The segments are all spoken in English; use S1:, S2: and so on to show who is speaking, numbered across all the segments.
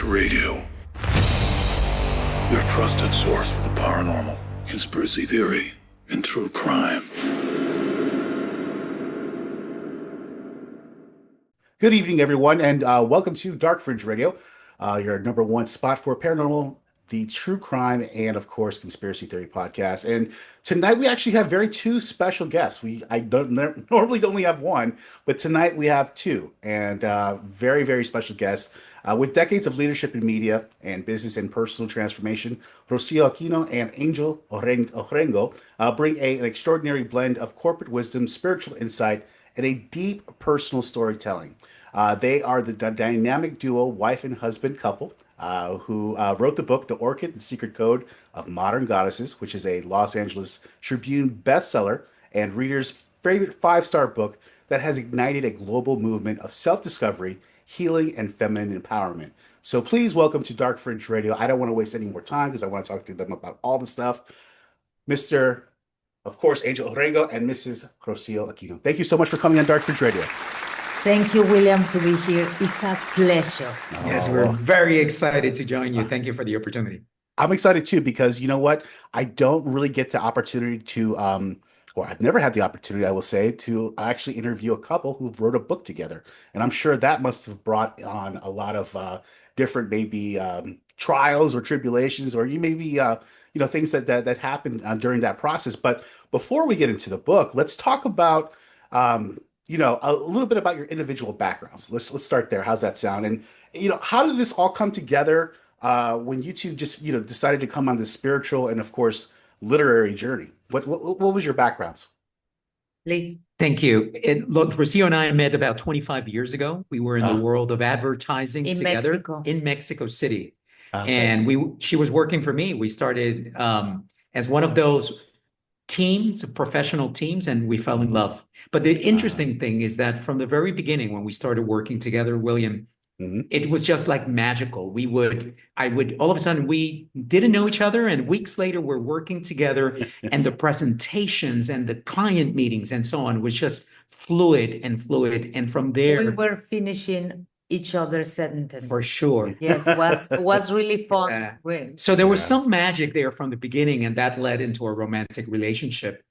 S1: Fringe Radio, your trusted source for the paranormal, conspiracy theory, and true crime.
S2: Good evening, everyone, and welcome to Dark Fringe Radio, your number one spot for paranormal, the true crime, and of course, conspiracy theory podcast. And tonight we actually have two special guests. I don't normally only have one, but tonight we have two, and very special guests with decades of leadership in media and business and personal transformation. Rocio Aquino and Angel Orengo bring an extraordinary blend of corporate wisdom, spiritual insight, and a deep personal storytelling. They are the dynamic duo, wife and husband couple, who wrote the book, The Orchid, The Secret Code of Modern Goddesses, which is a Los Angeles Tribune bestseller and readers' favorite five-star book that has ignited a global movement of self-discovery, healing, and feminine empowerment. So please welcome to Dark Fringe Radio. I don't want to waste any more time because I want to talk to them about all the stuff. Mr. Of course, Angel Orengo and Mrs. Rocio Aquino. Thank you so much for coming on Dark Fringe Radio.
S3: Thank you, William, to be here. It's a pleasure.
S4: Yes, we're very excited to join you. Thank you for the opportunity.
S2: I'm excited too, because you know what? I don't really get the opportunity to, or I've never had the opportunity, I will say, to actually interview a couple who wrote a book together. And I'm sure that must have brought on a lot of different maybe trials or tribulations, or things that happened during that process. But before we get into the book, let's talk about a little bit about your individual backgrounds. Let's start there. How's that sound? And how did this all come together when you two just decided to come on this spiritual and of course literary journey? What was your backgrounds?
S3: Please.
S4: Thank you. Look, Rocio and I met about 25 years ago. We were in the world of advertising together
S3: Mexico.
S4: In Mexico City.
S2: Okay.
S4: And she was working for me. We started as one of those teams, professional teams, and we fell in love. But the interesting thing is that from the very beginning, when we started working together, William, it was just like magical. All of a sudden, we didn't know each other, and weeks later, we're working together, and the presentations and the client meetings and so on was just fluid. And from there,
S3: We were finishing each other's sentences.
S4: for sure.
S3: Yes, was really fun.
S4: Yeah. So there was some magic there from the beginning, and that led into a romantic relationship.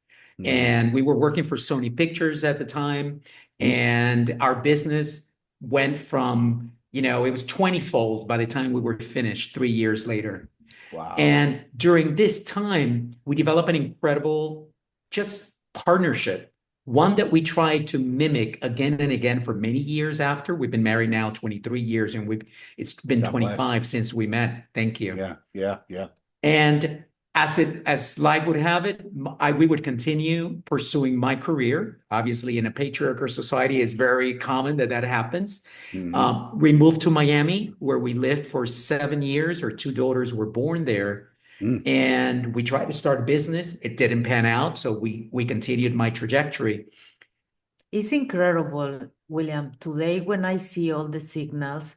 S4: And we were working for Sony Pictures at the time, and our business went from, it was 20-fold by the time we were finished 3 years later.
S2: Wow.
S4: And during this time, we developed an incredible just partnership, one that we tried to mimic again and again for many years after. We've been married now 23 years, and it's been
S2: God
S4: 25
S2: bless.
S4: since we met. Thank you.
S2: Yeah.
S4: And as life would have it, we would continue pursuing my career. Obviously, in a patriarchal society, it's very common that happens. We moved to Miami, where we lived for 7 years. Our two daughters were born there. And we tried to start a business. It didn't pan out, so we continued my trajectory.
S3: It's incredible, William. Today, when I see all the signals,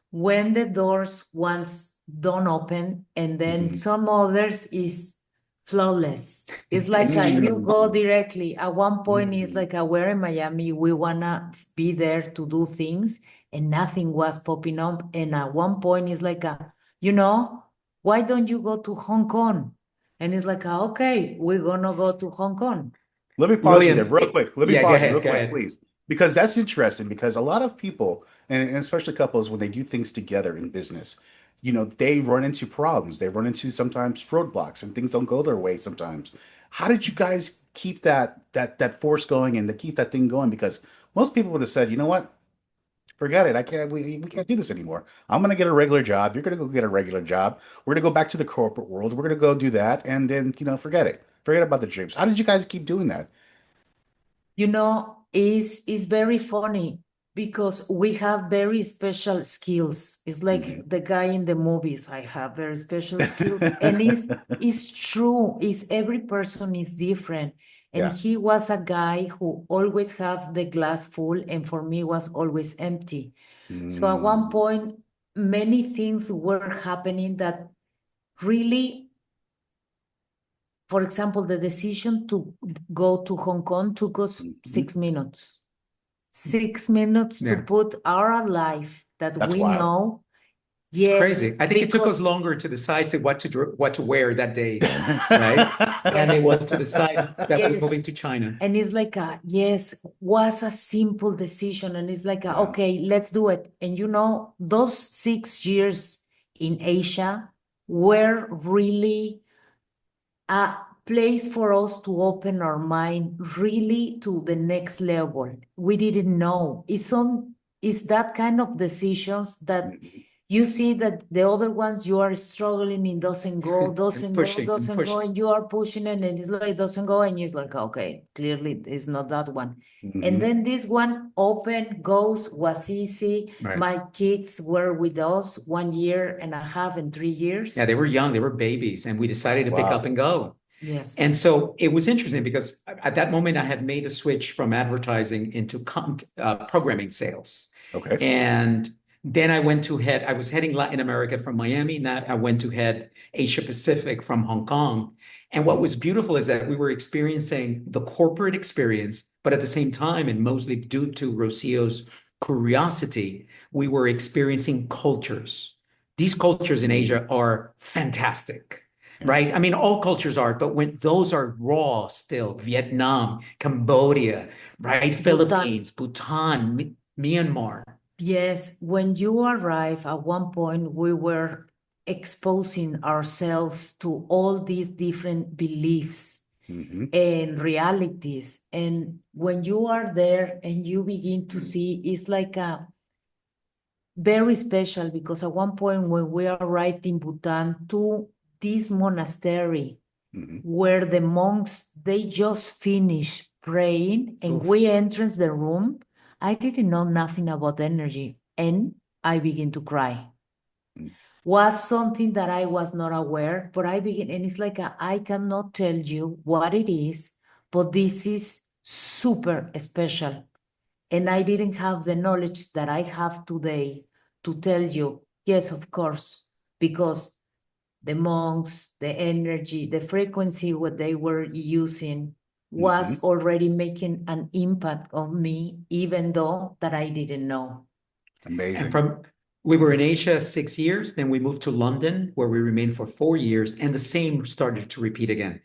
S3: when the doors once don't open, and then some others is flawless. It's like you go directly. At one point, it's like we're in Miami. We wanna be there to do things, and nothing was popping up. And at one point, it's like why don't you go to Hong Kong? And it's like, okay, we're gonna go to Hong Kong.
S2: Let me pause you
S4: William,
S2: there real quick.
S4: Go ahead.
S2: Please. Because that's interesting, because a lot of people, and especially couples, when they do things together in business, they run into problems. They run into sometimes roadblocks, and things don't go their way sometimes. How did you guys keep that force going and to keep that thing going? Because most people would have said, you know what? Forget it. We can't do this anymore. I'm going to get a regular job. You're going to go get a regular job. We're going to go back to the corporate world. We're going to go do that. And then, forget it. Forget about the dreams. How did you guys keep doing that?
S3: It's very funny because we have very special skills. It's like the guy in the movies. I have very special skills. And it's true. Every person is different. And he was a guy who always have the glass full, and for me was always empty. So at one point, many things were happening that really, for example, the decision to go to Hong Kong took us 6 minutes. 6 minutes to put our life that
S2: That's
S3: we
S2: wild.
S3: know
S4: It's
S3: Yes,
S4: crazy. I think it took us
S3: because
S4: longer to decide to what to wear that day, right? Than it
S3: yes,
S4: was to decide that we're moving
S3: yes.
S4: to China.
S3: And it's like yes, was a simple decision. And it's like
S2: Yeah.
S3: okay, let's do it. And those 6 years in Asia were really a place for us to open our mind really to the next level. We didn't know. It's that kind of decisions that
S2: Mhm.
S3: you see that the other ones you are struggling, it doesn't go,
S4: And
S3: doesn't go,
S4: pushing and
S3: doesn't go,
S4: pushing.
S3: and you are pushing it, and it's like doesn't go, and you're like, okay, clearly it's not that one. And
S2: Mhm.
S3: then this one open goes was easy.
S4: Right.
S3: My kids were with us 1.5 years and 3 years.
S4: Yeah, they were young, they were babies, and we decided to pick
S2: Wow.
S4: up and go.
S3: Yes.
S4: And so it was interesting because at that moment I had made a switch from advertising into programming sales.
S2: Okay.
S4: And then I was heading Latin America from Miami. Now I went to head Asia Pacific from Hong Kong. And what was beautiful is that we were experiencing the corporate experience, but at the same time, and mostly due to Rocio's curiosity, we were experiencing cultures. These cultures in Asia are fantastic. Right? I mean, all cultures are, but when those are raw still, Vietnam, Cambodia, right? Philippines, Bhutan, Myanmar.
S3: Yes, when you arrive, at one point we were exposing ourselves to all these different beliefs
S2: Mhm.
S3: and realities. And when you are there and you begin to see, it's like a very special because at one point when we arrived in Bhutan to this monastery
S2: Mhm.
S3: where the monks, they just finished praying and
S4: Oof.
S3: we entered the room, I didn't know nothing about energy and I began to cry.
S2: Mm.
S3: Was something that I was not aware, but I begin, and it's like I cannot tell you what it is, but this is super special. And I didn't have the knowledge that I have today to tell you, yes, of course, because the monks, the energy, the frequency what they were using was
S2: Mhm.
S3: already making an impact on me, even though that I didn't know.
S4: And
S2: Amazing.
S4: we were in Asia 6 years, then we moved to London, where we remained for 4 years, and the same started to repeat again.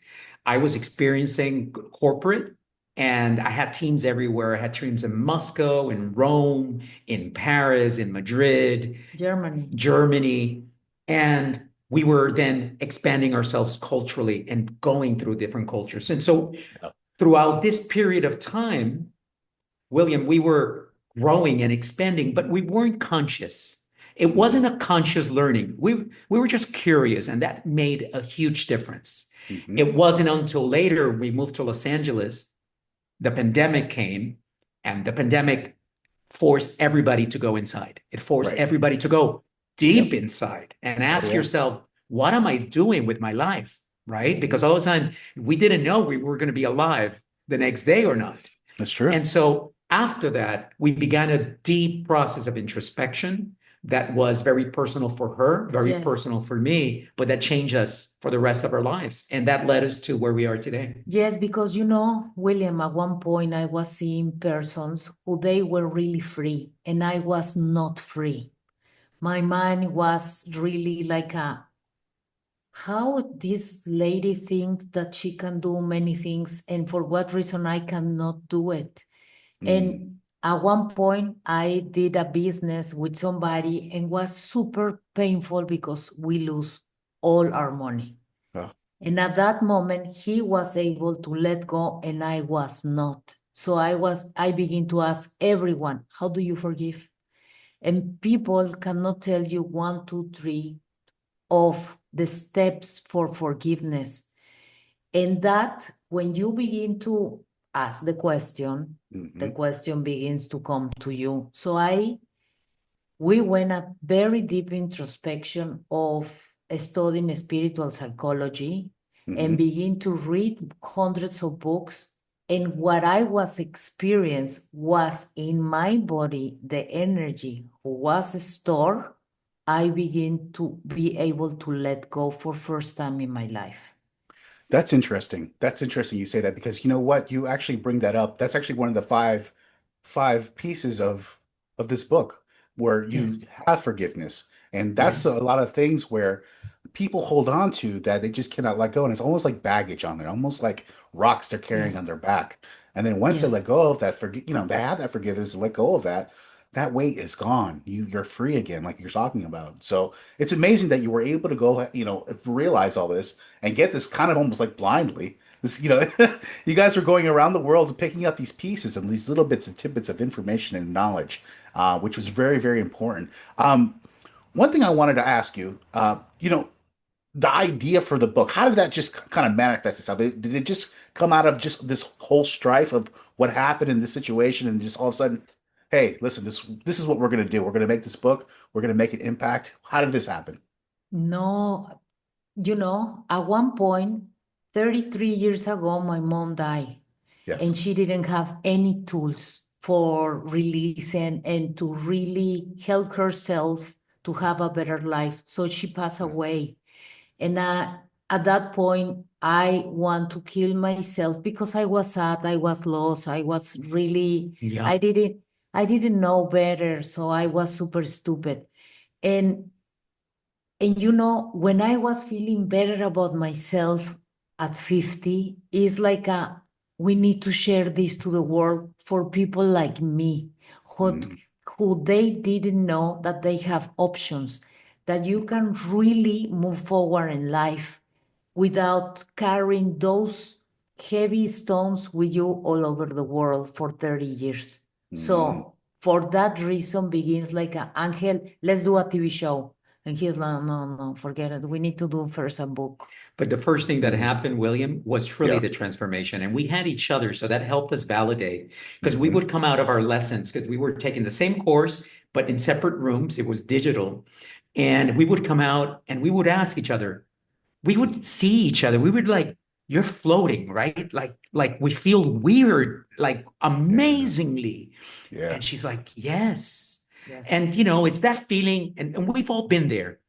S4: I was experiencing corporate, and I had teams everywhere. I had teams in Moscow, in Rome, in Paris, in Madrid, Germany, and we were then expanding ourselves culturally and going through different cultures. And so
S2: Yeah.
S4: throughout this period of time, William, we were growing and expanding, but we weren't conscious. It wasn't a conscious learning. We were just curious, and that made a huge difference.
S2: Mhm.
S4: It wasn't until later we moved to Los Angeles, the pandemic came, and the pandemic forced everybody to go inside. It forced
S2: Right.
S4: everybody to go deep inside and ask
S2: yeah.
S4: yourself, what am I doing with my life? Right? Because all of a sudden we didn't know we were going to be alive the next day or not.
S2: That's true.
S4: And so after that, we began a deep process of introspection that was very personal for her, very
S3: Yes.
S4: personal for me, but that changed us for the rest of our lives. And that led us to where we are today.
S3: Yes, because William, at one point I was seeing persons who they were really free and I was not free. My mind was really like how this lady thinks that she can do many things and for what reason I cannot do it.
S2: Mm.
S3: And at one point I did a business with somebody and was super painful because we lose all our money.
S2: Oh.
S3: And at that moment, he was able to let go and I was not. So I begin to ask everyone, how do you forgive? And people cannot tell you 1, 2, 3 of the steps for forgiveness. And that when you begin to ask the question, the
S2: Mhm.
S3: question begins to come to you. So we went a very deep introspection of studying spiritual psychology and
S2: Mhm.
S3: begin to read hundreds of books. And what I was experienced was in my body, the energy was stored. I begin to be able to let go for first time in my life.
S2: That's interesting. That's interesting you say that because you know what? You actually bring that up. That's actually one of the five pieces of this book where you
S3: Yes.
S2: have forgiveness And that's a
S4: Yes.
S2: lot of things where people hold on to that they just cannot let go. And it's almost like baggage on there, almost like rocks they're carrying on
S3: Yes.
S2: their back. And then once they let
S3: Yes.
S2: go of that, they have that forgiveness to let go of that. That weight is gone. You're free again, like you're talking about. So it's amazing that you were able to go, realize all this and get this kind of almost like blindly. This, you guys were going around the world picking up these pieces and these little bits and tidbits of information and knowledge, which was very, very important. One thing I wanted to ask you, the idea for the book, how did that just kind of manifest itself? Did it just come out of just this whole strife of what happened in this situation and just all of a sudden, hey, listen, this is what we're going to do. We're going to make this book. We're going to make an impact. How did this happen?
S3: No, at one point, 33 years ago, my mom died,
S2: Yes.
S3: and she didn't have any tools for releasing and to really help herself to have a better life. So she passed
S2: Yeah.
S3: away. And at that point, I want to kill myself because I was sad, I was lost, I was really,
S4: Yeah.
S3: I didn't know better, so I was super stupid. And when I was feeling better about myself at 50, it's like we need to share this to the world for people like me who,
S2: Mhm.
S3: who they didn't know that they have options, that you can really move forward in life without carrying those heavy stones with you all over the world for 30 years.
S2: Mhm.
S3: So for that reason begins like Angel, let's do a TV show. And he's like, no, no, forget it. We need to do first a book.
S4: But the first thing that
S2: Mhm.
S4: happened, William, was truly
S2: Yeah.
S4: the transformation. And we had each other. So that helped us validate because we
S2: Mhm.
S4: would come out of our lessons because we were taking the same course, but in separate rooms. It was digital. And we would come out and we would ask each other, we would see each other. We would like, you're floating, right? Like we feel weird, like
S2: Yeah.
S4: amazingly.
S2: Yeah.
S4: And she's like, yes.
S3: Yes.
S4: And it's that feeling, and we've all been there.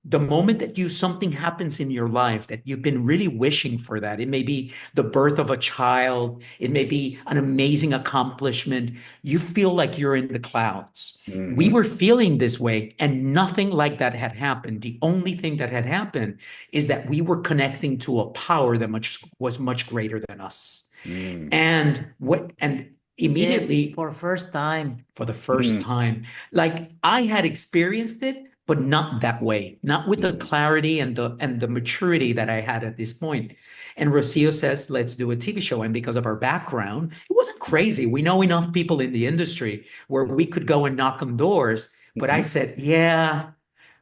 S4: The moment that something happens in your life that you've been really wishing for, that it may be the birth of a child, it may be an amazing accomplishment, you feel like you're in the clouds. We
S2: Mhm.
S4: were feeling this way, and nothing like that had happened. The only thing that had happened is that we were connecting to a power that was much greater than us.
S2: Mhm.
S4: And
S3: Yes,
S4: immediately,
S3: for first time.
S4: for the first
S2: Mhm.
S4: time. Like I had experienced it, but not that way, not with the
S2: Mhm.
S4: clarity and the maturity that I had at this point. And Rocio says, let's do a TV show. And because of our background, it wasn't crazy. We know enough people in the industry where we could go and knock on doors. But I
S2: Mhm.
S4: said, yeah,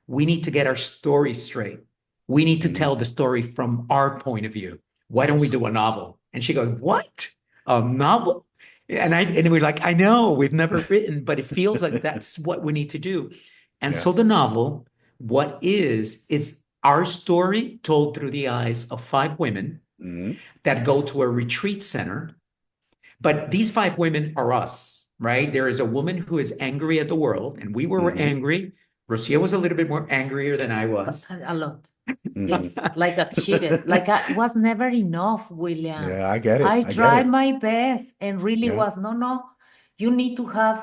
S4: we need to get our story straight. We need to
S2: Mhm.
S4: tell the story from our point of view. Why don't we
S2: Yes.
S4: do a novel? And she goes, what? A novel? And we're like, I know we've never written, but it feels like that's what we need to do. And
S2: Yeah.
S4: so the novel, what is our story told through the eyes of five women
S2: Mhm.
S4: that go to a retreat center. But these five women are us, right? There is a woman who is angry at the world, and we were
S2: Mhm.
S4: angry. Rocio was a little bit more angrier than I was.
S3: A lot.
S2: Mhm.
S3: Yes, like I cheated. Like I was never enough, William.
S2: Yeah, I get it.
S3: I
S2: I get
S3: tried
S2: it.
S3: my best and really
S2: Yeah.
S3: was, no, no, you need to have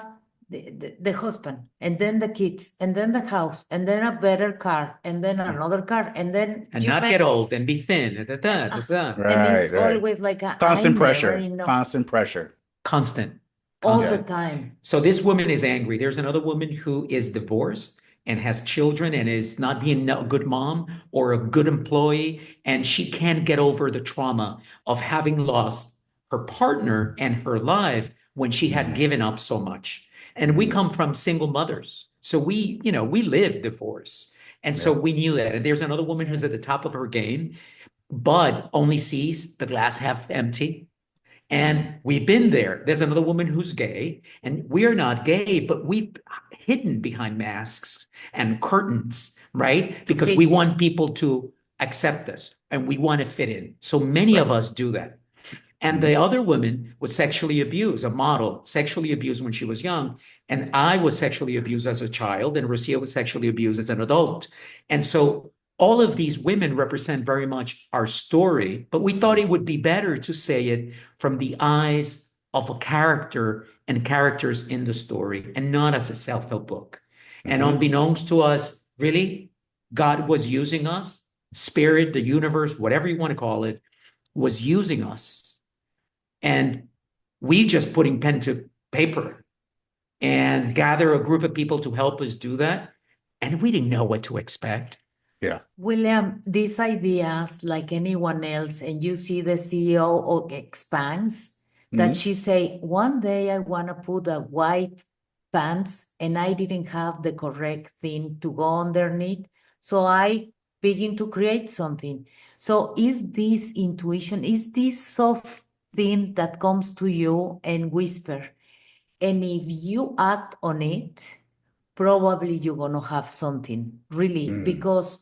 S3: the husband and then the kids and then the house and then a better car and then another car and then
S4: And
S3: you
S4: not
S3: met,
S4: get old and be thin. Da, da, da, da.
S3: and
S2: Right,
S3: it's
S2: right.
S3: always like I
S2: Constant
S3: never
S2: pressure.
S3: enough
S2: Constant pressure.
S4: Constant,
S3: all the
S2: Yeah.
S4: constant.
S3: time.
S4: So this woman is angry. There's another woman who is divorced and has children and is not being a good mom or a good employee. And she can't get over the trauma of having lost her partner and her life when she had
S2: Mhm.
S4: given up so much. And we
S2: Mhm.
S4: come from single mothers. So we live divorce. And so
S2: Yeah.
S4: we knew that. And there's another woman who's at the
S3: Yes.
S4: top of her game, but only sees the glass half empty.
S2: Mhm.
S4: And we've been there. There's another woman who's gay, and we're not gay, but we've hidden behind masks and curtains, right?
S3: To
S4: Because we
S3: fit.
S4: want people to accept us and we want to fit in. So many
S2: Right.
S4: of us do that. And
S2: Mhm.
S4: the other woman was sexually abused, a model, sexually abused when she was young. And I was sexually abused as a child, and Rocio was sexually abused as an adult. And so all of these women represent very much our story, but we thought it would be better to say it from the eyes of a character and characters in the story and not as a self-help book. And
S2: Mhm.
S4: unbeknownst to us, really, God was using us, spirit, the universe, whatever you want to call it, was using us. And we just putting pen to paper and gather a group of people to help us do that. And we didn't know what to expect.
S2: Yeah.
S3: William, these ideas, like anyone else, and you see the CEO of Expanse, that
S2: Mhm.
S3: she say, one day I want to put a white pants and I didn't have the correct thing to go underneath. So I begin to create something. So is this intuition, is this soft thing that comes to you and whisper? And if you act on it, probably you're gonna have something, really, because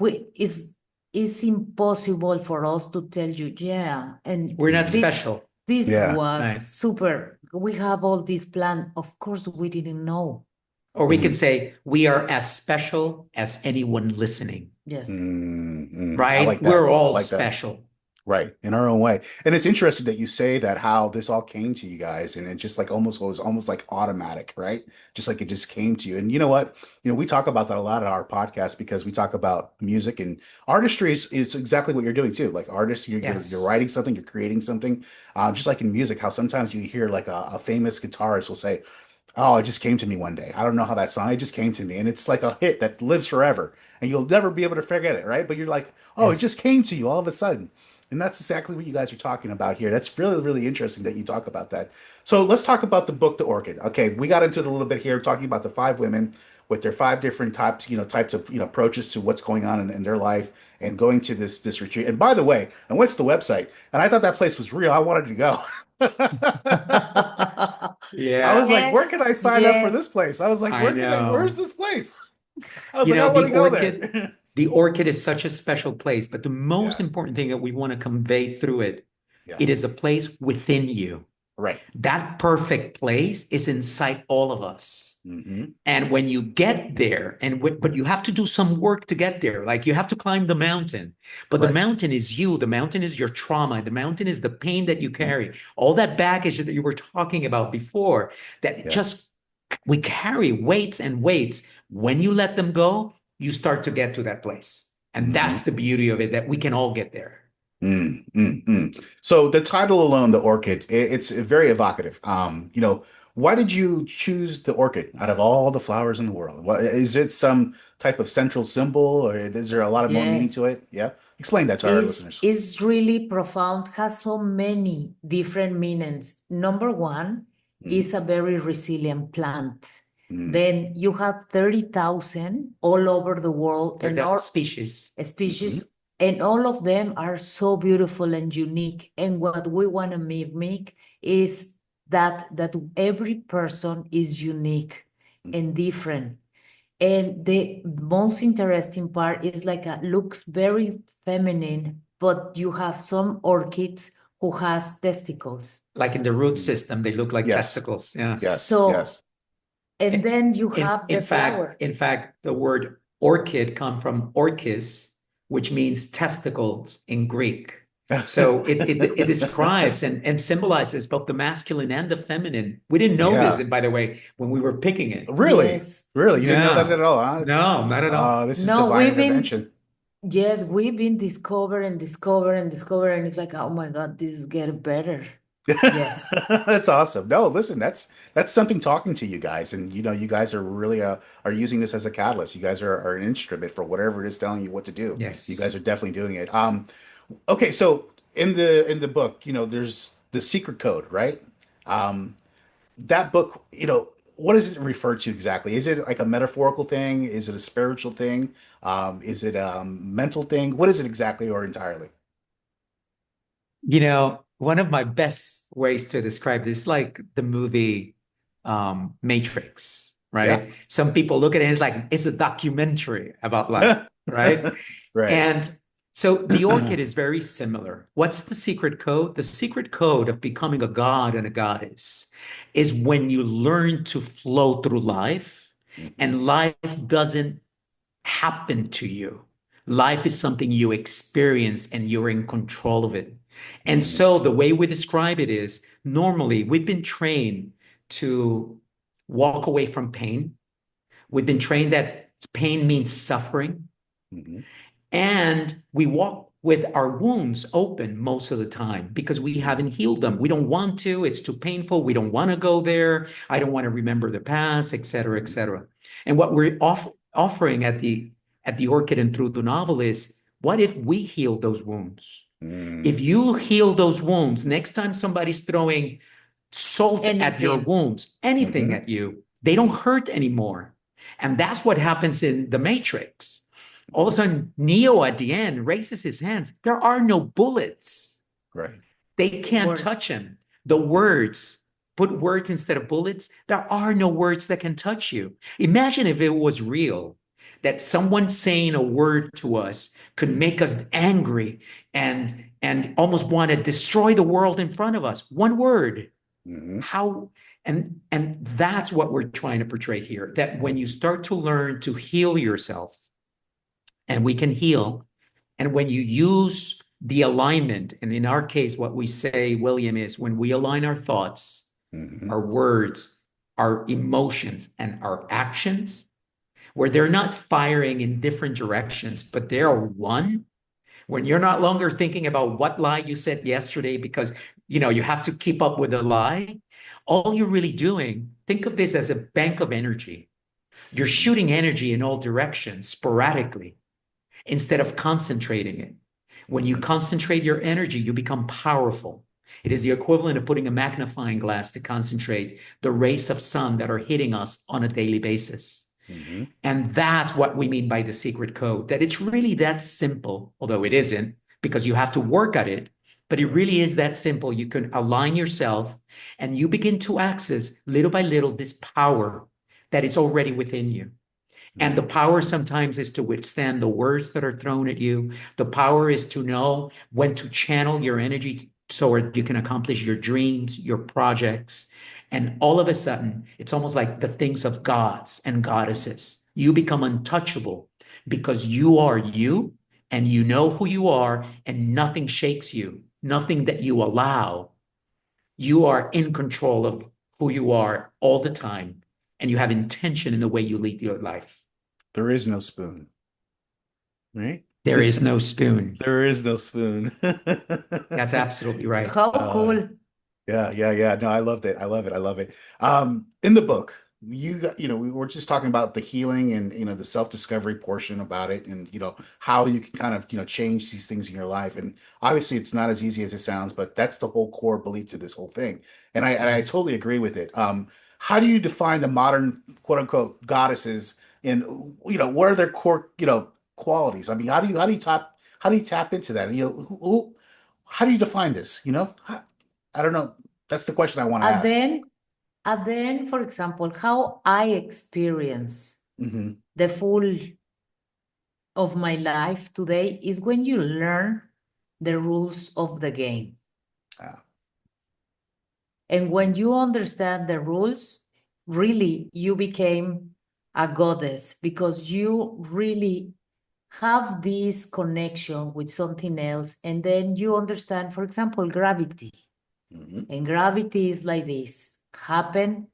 S3: it's impossible for us to tell you, yeah, and
S4: We're not
S3: this
S4: special.
S2: Yeah.
S3: was
S4: Right.
S3: super. We have all this plan. Of course, we didn't know.
S4: Or we can say, we are as special as anyone listening,
S3: Yes.
S2: I
S4: right?
S2: like that.
S4: We're
S2: I
S4: all
S2: like that.
S4: special.
S2: Right, in our own way. And it's interesting that you say that how this all came to you guys, and it just like almost was almost like automatic, right? Just like it just came to you. And you know what? We talk about that a lot at our podcast because we talk about music and artistry is exactly what you're doing too. Like artists, you're
S4: Yes.
S2: writing something, you're creating something. Just like in music, how sometimes you hear like a famous guitarist will say, "Oh, it just came to me one day. I don't know how that song, it just came to me." And it's like a hit that lives forever and you'll never be able to forget it, right? But you're like, "Oh, it
S4: Yes.
S2: just came to you all of a sudden." And that's exactly what you guys are talking about here. That's really, really interesting that you talk about that. So let's talk about the book, The Orchid. Okay, we got into it a little bit here, talking about the 5 women with their 5 different types of approaches to what's going on in their life and going to this retreat. And by the way, I went to the website and I thought that place was real. I wanted to go. I was like, where can I sign up for this place? I was like,
S4: I know.
S2: where's this place? I was
S4: You
S2: like,
S4: know,
S2: I want
S4: the
S2: to go
S4: orchid,
S2: there.
S4: the orchid is such a special place, but the most
S2: Yeah.
S4: important thing that we want to convey through it,
S2: Yeah.
S4: it is a place within you.
S2: Right.
S4: That perfect place is inside all of us.
S2: Mm-hmm.
S4: And when you get there, but you have to do some work to get there. Like you have to climb the mountain, but the
S2: Right.
S4: mountain is you. The mountain is your trauma. The mountain is the pain that you carry. All that baggage that you were talking about before, that
S2: Yeah.
S4: just we carry weights and weights. When you let them go, you start to get to that place. And that's the beauty of it, that we can all get there.
S2: So the title alone, The Orchid, it's very evocative. Why did you choose the orchid out of all the flowers in the world? Is it some type of central symbol, or is there a lot of more meaning to
S3: Yes.
S2: it? Yeah, explain that to our
S3: Is
S2: listeners.
S3: is really profound, has so many different meanings. Number one is a very resilient plant. Then you have 30,000 all over the world
S4: They're
S3: and
S4: different
S3: all
S4: species.
S3: species, and all of them are so beautiful and unique. And what we want to mimic is that every person is unique and different. And the most interesting part is like looks very feminine, but you have some orchids who has testicles.
S4: Like in the root system, they look like
S2: Yes.
S4: testicles. Yeah.
S2: Yes,
S3: So,
S2: yes.
S3: and then you have the flower.
S4: In fact, the word orchid come from orchis, which means testicles in Greek. So it describes and symbolizes both the masculine and the feminine. We didn't know this,
S2: Yeah.
S4: by the way, when we were picking it.
S2: Really?
S3: Yes.
S2: Really? You didn't know that
S4: No.
S2: at all, huh?
S4: No, not at all.
S2: This is
S3: No,
S2: divine
S3: we've been,
S2: intervention.
S3: yes, we've been discovering, and it's like, oh my God, this is getting better. Yes.
S2: That's awesome. No, listen, that's something talking to you guys, and you guys are really are using this as a catalyst. You guys are an instrument for whatever it is telling you what to do.
S4: Yes.
S2: You guys are definitely doing it. Okay, so in the book, there's the secret code, right? That book, what does it refer to exactly? Is it like a metaphorical thing? Is it a spiritual thing? Is it a mental thing? What is it exactly or entirely?
S4: One of my best ways to describe this, like the movie Matrix, right?
S2: Yeah.
S4: Some people look at it and it's like, it's a documentary about life, right?
S2: Right.
S4: And so the orchid is very similar. What's the secret code? The secret code of becoming a god and a goddess is when you learn to flow through life and life doesn't happen to you. Life is something you experience and you're in control of it. And so the way we describe it is normally we've been trained to walk away from pain. We've been trained that Pain means suffering.
S2: Mm-hmm.
S4: And we walk with our wounds open most of the time because we haven't healed them. We don't want to. It's too painful. We don't want to go there. I don't want to remember the past, et cetera, et cetera. And what we're offering at the Orchid and through the novel is, what if we heal those wounds? If you heal those wounds, next time somebody's throwing salt at your wounds, anything at you, they don't hurt anymore. And that's what happens in The Matrix. All of a sudden, Neo at the end raises his hands. There are no bullets.
S2: Right.
S4: They can't touch him. The words, put words instead of bullets. There are no words that can touch you. Imagine if it was real, that someone saying a word to us could make us angry and almost want to destroy the world in front of us. One word.
S2: Mm-hmm.
S4: How, and that's what we're trying to portray here, that when you start to learn to heal yourself, and we can heal, and when you use the alignment, and in our case, what we say, William, is when we align our thoughts, our words, our emotions, and our actions, where they're not firing in different directions, but they're one. When you're not longer thinking about what lie you said yesterday because you have to keep up with the lie, all you're really doing, think of this as a bank of energy. You're shooting energy in all directions sporadically instead of concentrating it. When you concentrate your energy, you become powerful. It is the equivalent of putting a magnifying glass to concentrate the rays of sun that are hitting us on a daily basis. Mm-hmm. And that's what we mean by the secret code, that it's really that simple, although it isn't, because you have to work at it, but it really is that simple. You can align yourself and you begin to access little by little this power that is already within you. And the power sometimes is to withstand the words that are thrown at you. The power is to know when to channel your energy so you can accomplish your dreams, your projects. And all of a sudden, it's almost like the things of gods and goddesses. You become untouchable because you are you and you know who you are and nothing shakes you, nothing that you allow. You are in control of who you are all the time. And you have intention in the way you lead your life.
S2: There is no spoon, right?
S4: There is no spoon.
S2: There is no spoon.
S4: That's absolutely right.
S3: How cool.
S2: Yeah. No, I loved it. I love it. In the book, we were just talking about the healing and, the self-discovery portion about it and, how you can kind of, change these things in your life. And obviously it's not as easy as it sounds, but that's the whole core belief to this whole thing. And I totally agree with it. How do you define the modern quote unquote goddesses and, what are their core, qualities? I mean, how do you tap into that? How do you define this? I don't know. That's the question I want to ask.
S3: And then, for example, how I experience the full of my life today is when you learn the rules of the game. And when you understand the rules, really, you became a goddess because you really have this connection with something else. And then you understand, for example, gravity. And gravity is like this, happen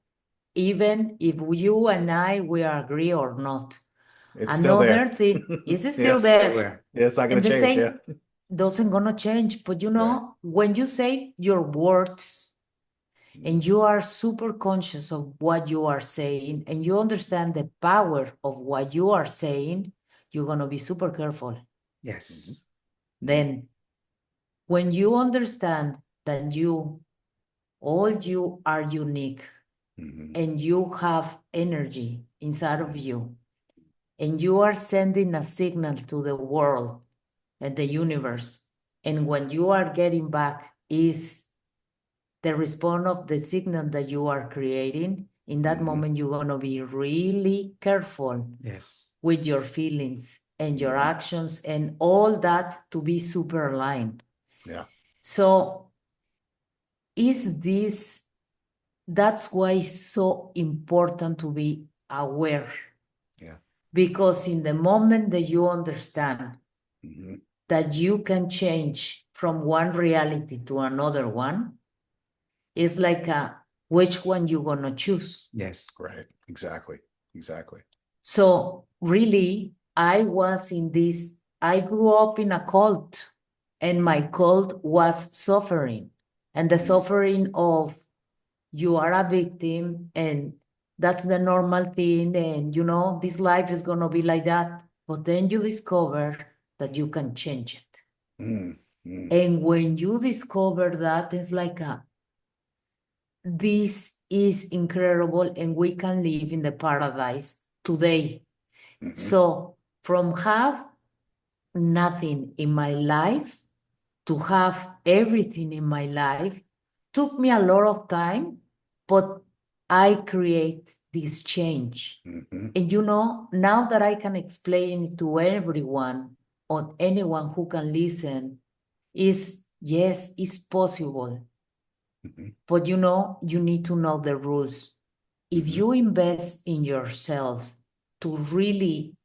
S3: even if you and we agree or not.
S2: It's another
S3: thing is still there.
S2: Yeah, it's not going to change.
S3: Doesn't gonna change. But when you say your words and you are super conscious of what you are saying and you understand the power of what you are saying, you're gonna be super careful.
S4: Yes.
S3: Then when you understand that all you are unique and you have energy inside of you and you are sending a signal to the world and the universe, and when you are getting back is the response of the signal that you are creating, in that moment you're going to be really careful with your feelings and your actions and all that to be super aligned. So that's why it's so important to be aware. Because in the moment that you understand that you can change from one reality to another one, it's like which one you're going to choose.
S2: Yes. Right. Exactly.
S3: So really, I grew up in a cult, and my cult was suffering, and the suffering of you are a victim, and that's the normal thing, and this life is gonna be like that. But then you discover that you can change it.
S2: Mm, mm,
S3: And when you discover that, it's like this is incredible, and we can live in the paradise today.
S2: mhm.
S3: So from have nothing in my life to have everything in my life took me a lot of time, but I create this change.
S2: Mhm.
S3: And now that I can explain it to everyone or anyone who can listen, is yes, it's possible.
S2: Mhm.
S3: But you need to know the rules. If
S2: Mhm.
S3: you invest in yourself to really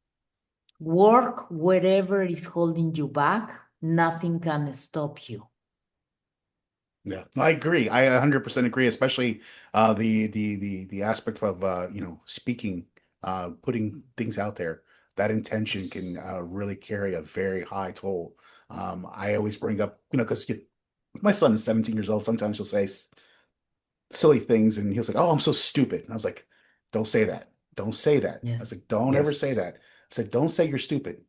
S3: work wherever is holding you back, nothing can stop you.
S2: Yeah, I agree. I 100% agree, especially the aspect of speaking, putting things out there. That intention can really carry a very high toll. I always bring up, because my son is 17 years old. Sometimes he'll say silly things, and he'll say, "Oh, I'm so stupid." And I was like, "Don't say that. Don't say that." I was
S3: Yes.
S2: like, "Don't ever say
S4: Yes.
S2: that." I said, "Don't say you're stupid.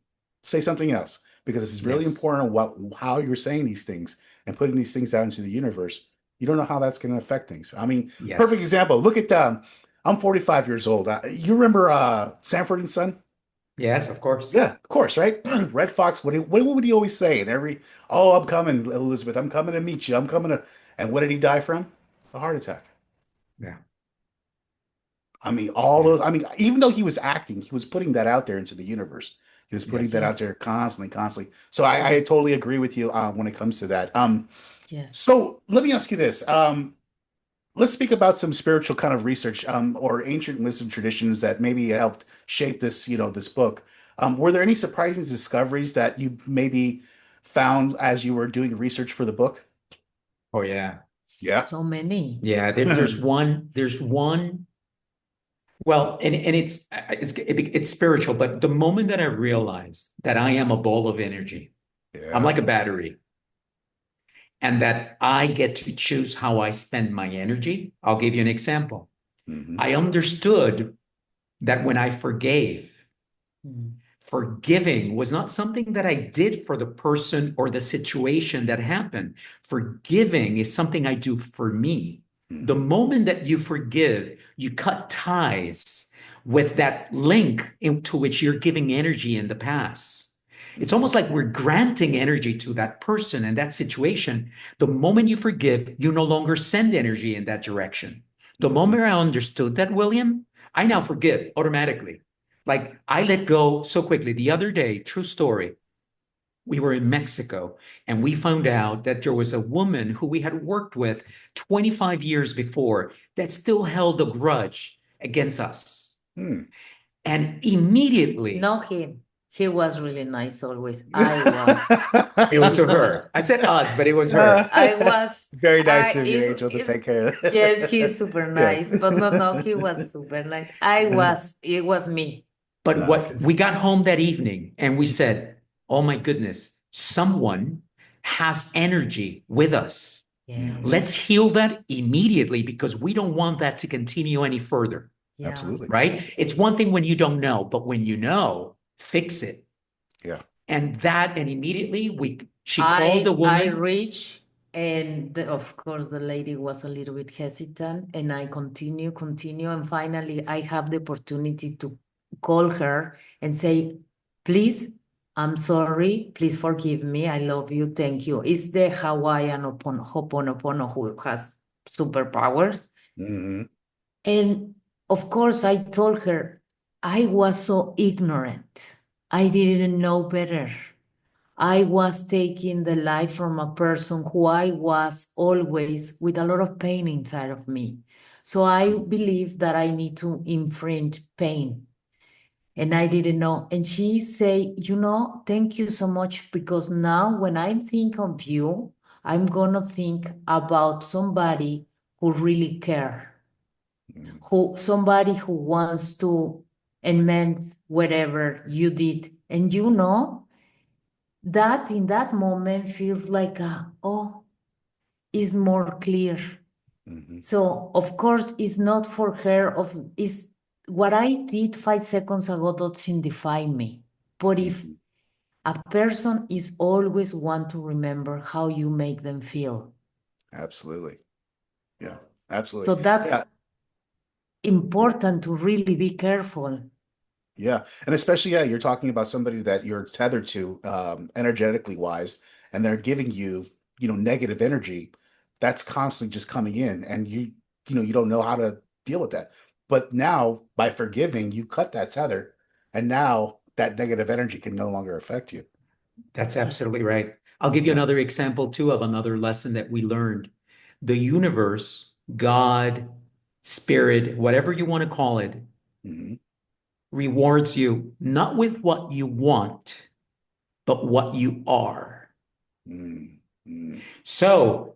S2: Say something else, because it's really
S4: Yes.
S2: important how you're saying these things and putting these things out into the universe. You don't know how that's going to affect things." I mean, perfect
S4: Yes.
S2: example. Look at I'm 45 years old. You remember Sanford and Son?
S4: Yes, of course.
S2: Yeah, of course, right? Red Fox. What would he always say? And "Oh, I'm coming, Elizabeth. I'm coming to meet you. I'm coming to." And what did he die from? A heart attack.
S4: Yeah.
S2: I mean, all
S4: Yeah.
S2: those, I mean, even though he was acting, he was putting that out there into the universe. He was putting that
S4: Yes.
S2: out
S3: Yes.
S2: there constantly, constantly. So I
S3: Yes.
S2: totally agree with you when it comes to that.
S3: Yes.
S2: So let me ask you this. Let's speak about some spiritual kind of research, or ancient wisdom traditions that maybe helped shape this, this book. Were there any surprising discoveries that you maybe found as you were doing research for the book?
S4: Oh, yeah.
S2: Yeah.
S3: So many.
S4: Yeah. There's one. Well, and it's spiritual, but the moment that I realized that I am a ball of energy, I'm
S2: Yeah.
S4: like a battery, and that I get to choose how I spend my energy. I'll give you an example.
S2: Hmm.
S4: I understood that when I forgave,
S3: Mm.
S4: forgiving was not something that I did for the person or the situation that happened. Forgiving is something I do for me. The
S2: Hmm.
S4: moment that you forgive, you cut ties with that link into which you're giving energy in the past. It's
S2: Hmm.
S4: almost like we're granting energy to that person and that situation. The moment you forgive, you no longer send energy in that direction. The
S2: Hmm.
S4: moment I understood that, William, I now forgive automatically. Like I let go so quickly. The other day, true story, we were in Mexico and we found out that there was a woman who we had worked with 25 years before that still held a grudge against us.
S2: Hmm.
S4: And immediately,
S3: Not him. He was really nice always. I was.
S4: it was to her. I said us, but it was her.
S3: I was.
S2: Very nice
S3: I
S2: of you, Angel, to
S3: is
S2: take care of
S3: yes,
S2: it.
S3: he's super
S2: Yes.
S3: nice, but no, he was super nice. It was me.
S4: But
S2: No.
S4: what we got home that evening and we said, oh my goodness, someone has energy with us.
S2: Mhm.
S3: Yes.
S4: Let's heal that immediately because we don't want that to continue any further,
S3: Yeah.
S2: Absolutely.
S4: right? It's one thing when you don't know, but when you know, fix it.
S2: Yeah.
S4: And immediately she called the
S3: I
S4: woman.
S3: reached, and of course the lady was a little bit hesitant, and I continue, and finally I have the opportunity to call her and say, please, I'm sorry, please forgive me, I love you, thank you. It's the Hawaiian Ho'oponopono who has superpowers.
S2: Hmm.
S3: And of course I told her I was so ignorant. I didn't know better. I was taking the life from a person who I was always with a lot of pain inside of me. So I believe that I need to infringe pain. And I didn't know. And she say, thank you so much because now when I think of you, I'm gonna think about somebody who really care, who somebody who wants to and meant whatever you did. And you know, that in that moment feels like is more clear.
S2: Mhm.
S3: So of course it's not for her is what I did 5 seconds ago doesn't define me. But if
S2: Mhm.
S3: a person is always want to remember how you make them feel.
S2: Absolutely. Yeah,
S3: So
S2: absolutely.
S3: that's
S2: Yeah,
S3: important to really be careful.
S2: yeah. And especially, yeah, you're talking about somebody that you're tethered to, energetically wise, and they're giving you, negative energy that's constantly just coming in, and you don't know how to deal with that. But now, by forgiving, you cut that tether, and now that negative energy can no longer affect you.
S4: That's
S3: Yes.
S4: absolutely right. I'll give you
S2: Yeah.
S4: another example too of another lesson that we learned. The universe, God, spirit, whatever you want to call it,
S2: Hmm.
S4: rewards you not with what you want, but what you are.
S2: Mm-hmm.
S4: So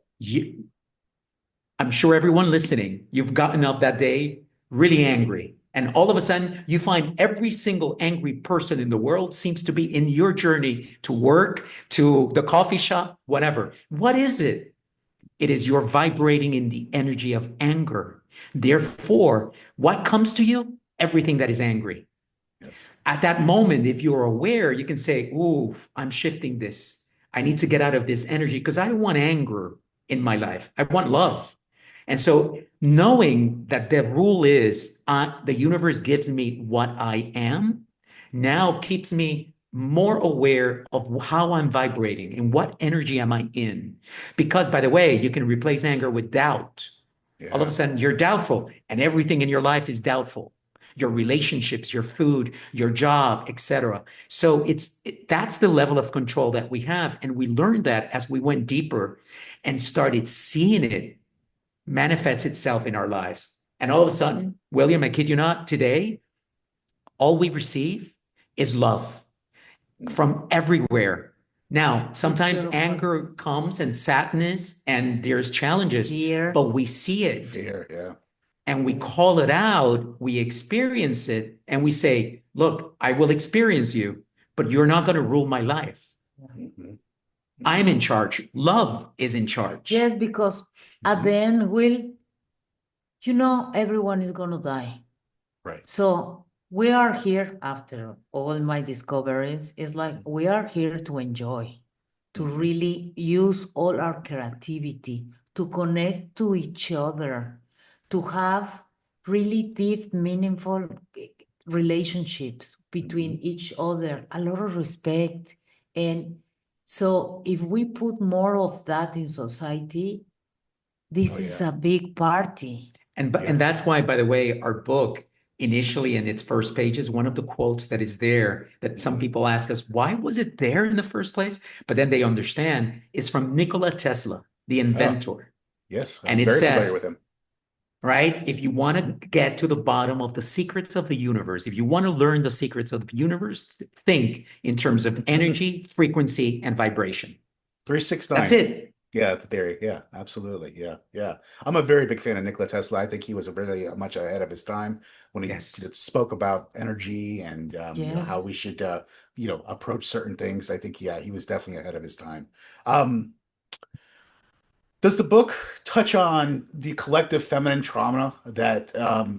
S4: I'm sure everyone listening, you've gotten up that day really angry. And all of a sudden, you find every single angry person in the world seems to be in your journey to work, to the coffee shop, whatever. What is it? It is you're vibrating in the energy of anger. Therefore, what comes to you? Everything that is angry.
S2: Yes.
S4: At that moment, if you're aware, you can say, ooh, I'm shifting this. I need to get out of this energy because I don't want anger in my life. I want love. And so knowing that the rule is the universe gives me what I am now keeps me more aware of how I'm vibrating and what energy am I in. Because by the way, you can replace anger with doubt. All of a
S2: Yeah.
S4: sudden you're doubtful and everything in your life is doubtful. Your relationships, your food, your job, etc. So that's the level of control that we have. And we learned that as we went deeper and started seeing it manifests itself in our lives. And all of a sudden, William, I kid you not, today, all we receive is love from everywhere. Now,
S3: It's
S4: sometimes
S3: beautiful.
S4: anger comes and sadness and there's challenges,
S3: Fear.
S4: but we see it
S2: Fear. Yeah.
S4: and we call it out, we experience it, and we say, look, I will experience you, but you're not going to rule my life.
S2: Hmm.
S4: I'm in charge. Love is in charge.
S3: Yes, because at the end, everyone is gonna die.
S2: Right.
S3: So we are here after all my discoveries. It's like we are here to enjoy, to
S2: Mhm.
S3: really use all our creativity, to connect to each other, to have really deep, meaningful relationships between each other, a lot of respect. And so if we put more of that in society, this
S2: Oh
S3: is
S2: yeah.
S3: a big party.
S4: And
S2: Yeah.
S4: that's why, by the way, our book initially in its first pages, one of the quotes that is there that some people ask us, why was it there in the first place? But then they understand is from Nikola Tesla, the
S2: Oh,
S4: inventor.
S2: yes.
S4: And
S2: I'm
S4: it
S2: very familiar
S4: says,
S2: with him.
S4: right, if you want to get to the bottom of the secrets of the universe, if you want to learn the secrets of the universe, think in terms of energy, frequency, and vibration.
S2: 369.
S4: That's it.
S2: Yeah, the theory. Yeah, absolutely. Yeah, yeah. I'm a very big fan of Nikola Tesla. I think he was really much ahead of his time when he
S4: Yes.
S2: spoke about energy and how
S3: Yes.
S2: we should approach certain things. I think yeah, he was definitely ahead of his time. Um, does the book touch on the collective feminine trauma that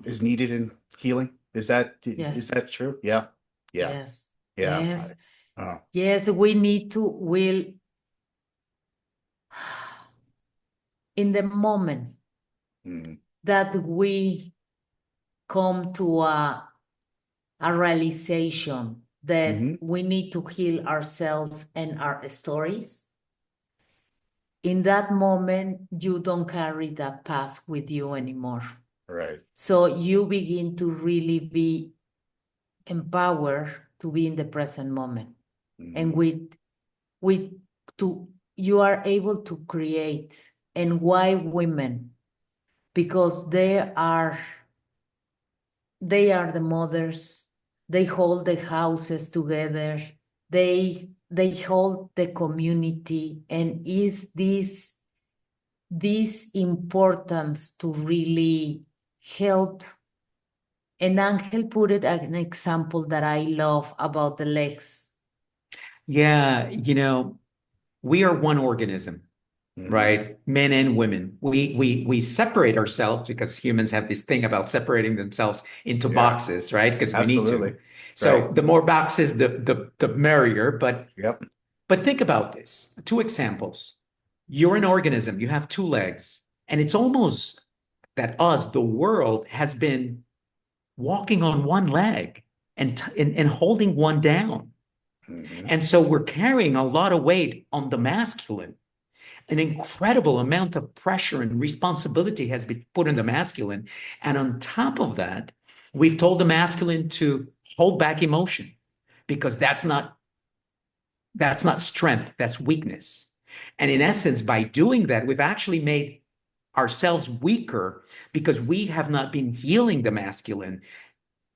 S2: is needed in healing? Is
S3: Yes.
S2: that true? Yeah, yeah,
S3: Yes.
S2: yeah.
S3: Yes.
S2: Uh,
S3: Yes, we need to will in the moment
S2: mm,
S3: that we come to a realization that
S2: hmm.
S3: we need to heal ourselves and our stories. In that moment, you don't carry that past with you anymore.
S2: Right.
S3: So you begin to really be empowered to be in the present moment. And
S2: Hmm.
S3: with to you are able to create. And why women? Because they are the mothers. They hold the houses together. They hold the community, and is this importance to really help And Angel put it an example that I love about the legs.
S4: Yeah, we are one organism,
S2: Mhm.
S4: right? Men and women. We separate ourselves because humans have this thing about separating themselves into
S2: Yeah.
S4: boxes, right? Because we need
S2: Absolutely.
S4: to. So
S2: Right.
S4: the more boxes, the merrier.
S2: Yep.
S4: But think about this. Two examples. You're an organism, you have two legs, and it's almost that the world, has been walking on one leg and holding one down.
S2: Mhm.
S4: And so we're carrying a lot of weight on the masculine. An incredible amount of pressure and responsibility has been put on the masculine. And on top of that, we've told the masculine to hold back emotion because that's not strength, that's weakness. And in essence, by doing that, we've actually made ourselves weaker because we have not been healing the masculine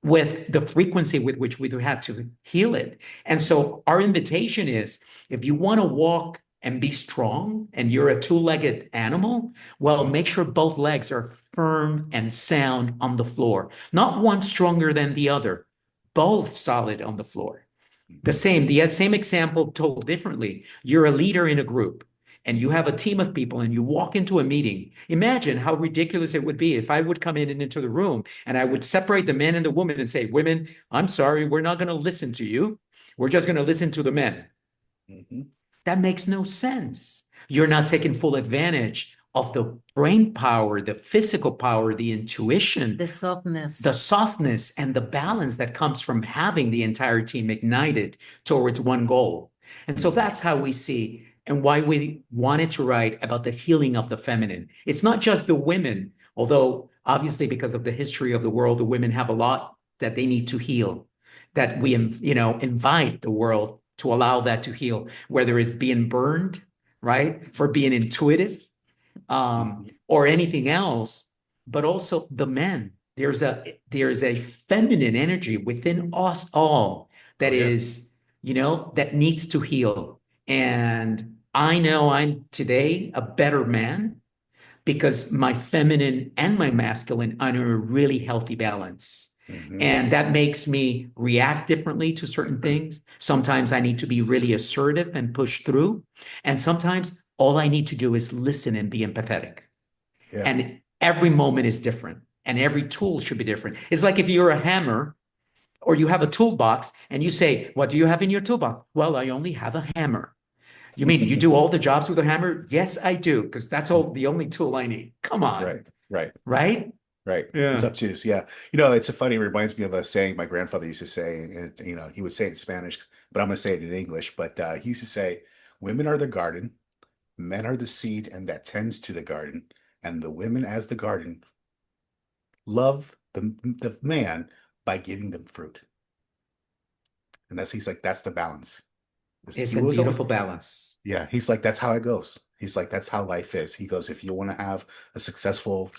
S4: with the frequency with which we had to heal it. And so our invitation is, if you want to walk and be strong and you're a two-legged animal, well, make sure both legs are firm and sound on the floor. Not one stronger than the other, both solid on the floor. The same example told differently. You're a leader in a group and you have a team of people and you walk into a meeting. Imagine how ridiculous it would be if I would come in and into the room and I would separate the men and the women and say, women, I'm sorry, we're not going to listen to you. We're just going to listen to the men.
S2: Mhm.
S4: That makes no sense. You're not taking full advantage of the brain power, the physical power, the intuition,
S3: The softness.
S4: the softness and the balance that comes from having the entire team ignited towards one goal. And so that's how we see and why we wanted to write about the healing of the feminine. It's not just the women, although obviously because of the history of the world, the women have a lot that they need to heal, that we, invite the world to allow that to heal, whether it's being burned, right, for being intuitive, or anything else, but also the men. There's a feminine energy within us all that
S2: Oh, yeah.
S4: is, that needs to heal. And I know I'm today a better man because my feminine and my masculine are in a really healthy balance.
S2: Mhm.
S4: And that makes me react differently to certain things. Sometimes I need to be really assertive and push through. And sometimes all I need to do is listen and be empathetic.
S2: Yeah.
S4: And every moment is different and every tool should be different. It's like if you're a hammer or you have a toolbox and you say, what do you have in your toolbox? Well, I only have a hammer. You mean you do all the jobs with a hammer? Yes, I do, because that's the only tool I need. Come on.
S2: Right. Right.
S4: Right?
S2: Right.
S4: Yeah.
S2: It's up to us. Yeah. It's a funny, it reminds me of a saying my grandfather used to say, and he would say it in Spanish, but I'm going to say it in English. But he used to say, women are the garden, men are the seed, and that tends to the garden, and the women as the garden love the man by giving them fruit. And he's like, that's the balance.
S4: It's a beautiful balance.
S2: Yeah. He's like, that's how it goes. He's like, that's how life is. He goes, if you want to have a successful,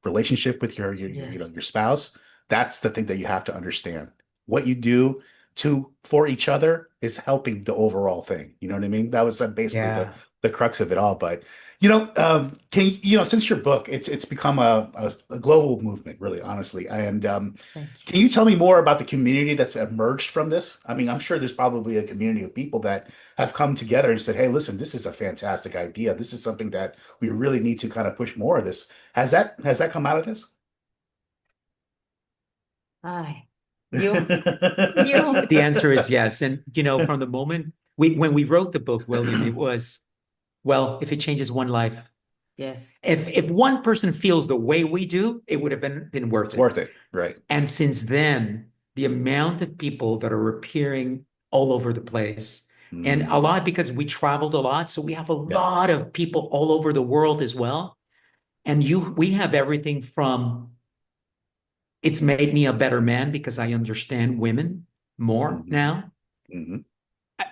S2: relationship with your
S3: Yes.
S2: your spouse, that's the thing that you have to understand. What you do for each other is helping the overall thing. You know what I mean? That was basically
S4: Yeah.
S2: the crux of it all. But since your book, it's become a global movement, really, honestly. And
S3: Thank you.
S2: can you tell me more about the community that's emerged from this? I mean, I'm sure there's probably a community of people that have come together and said, hey, listen, this is a fantastic idea. This is something that we really need to kind of push more of this. Has that come out of this?
S3: Ay, you.
S4: The answer is yes. And, from the moment when we wrote the book, William, it was, well, if it changes one life,
S3: Yes.
S4: if one person feels the way we do, it would have been worth
S2: It's
S4: it.
S2: worth it. Right.
S4: And since then, the amount of people that are appearing all over the place, and a lot because we traveled a lot. So we have a lot of people all over the world as well. And we have everything from, it's made me a better man because I understand women more now.
S2: Mhm.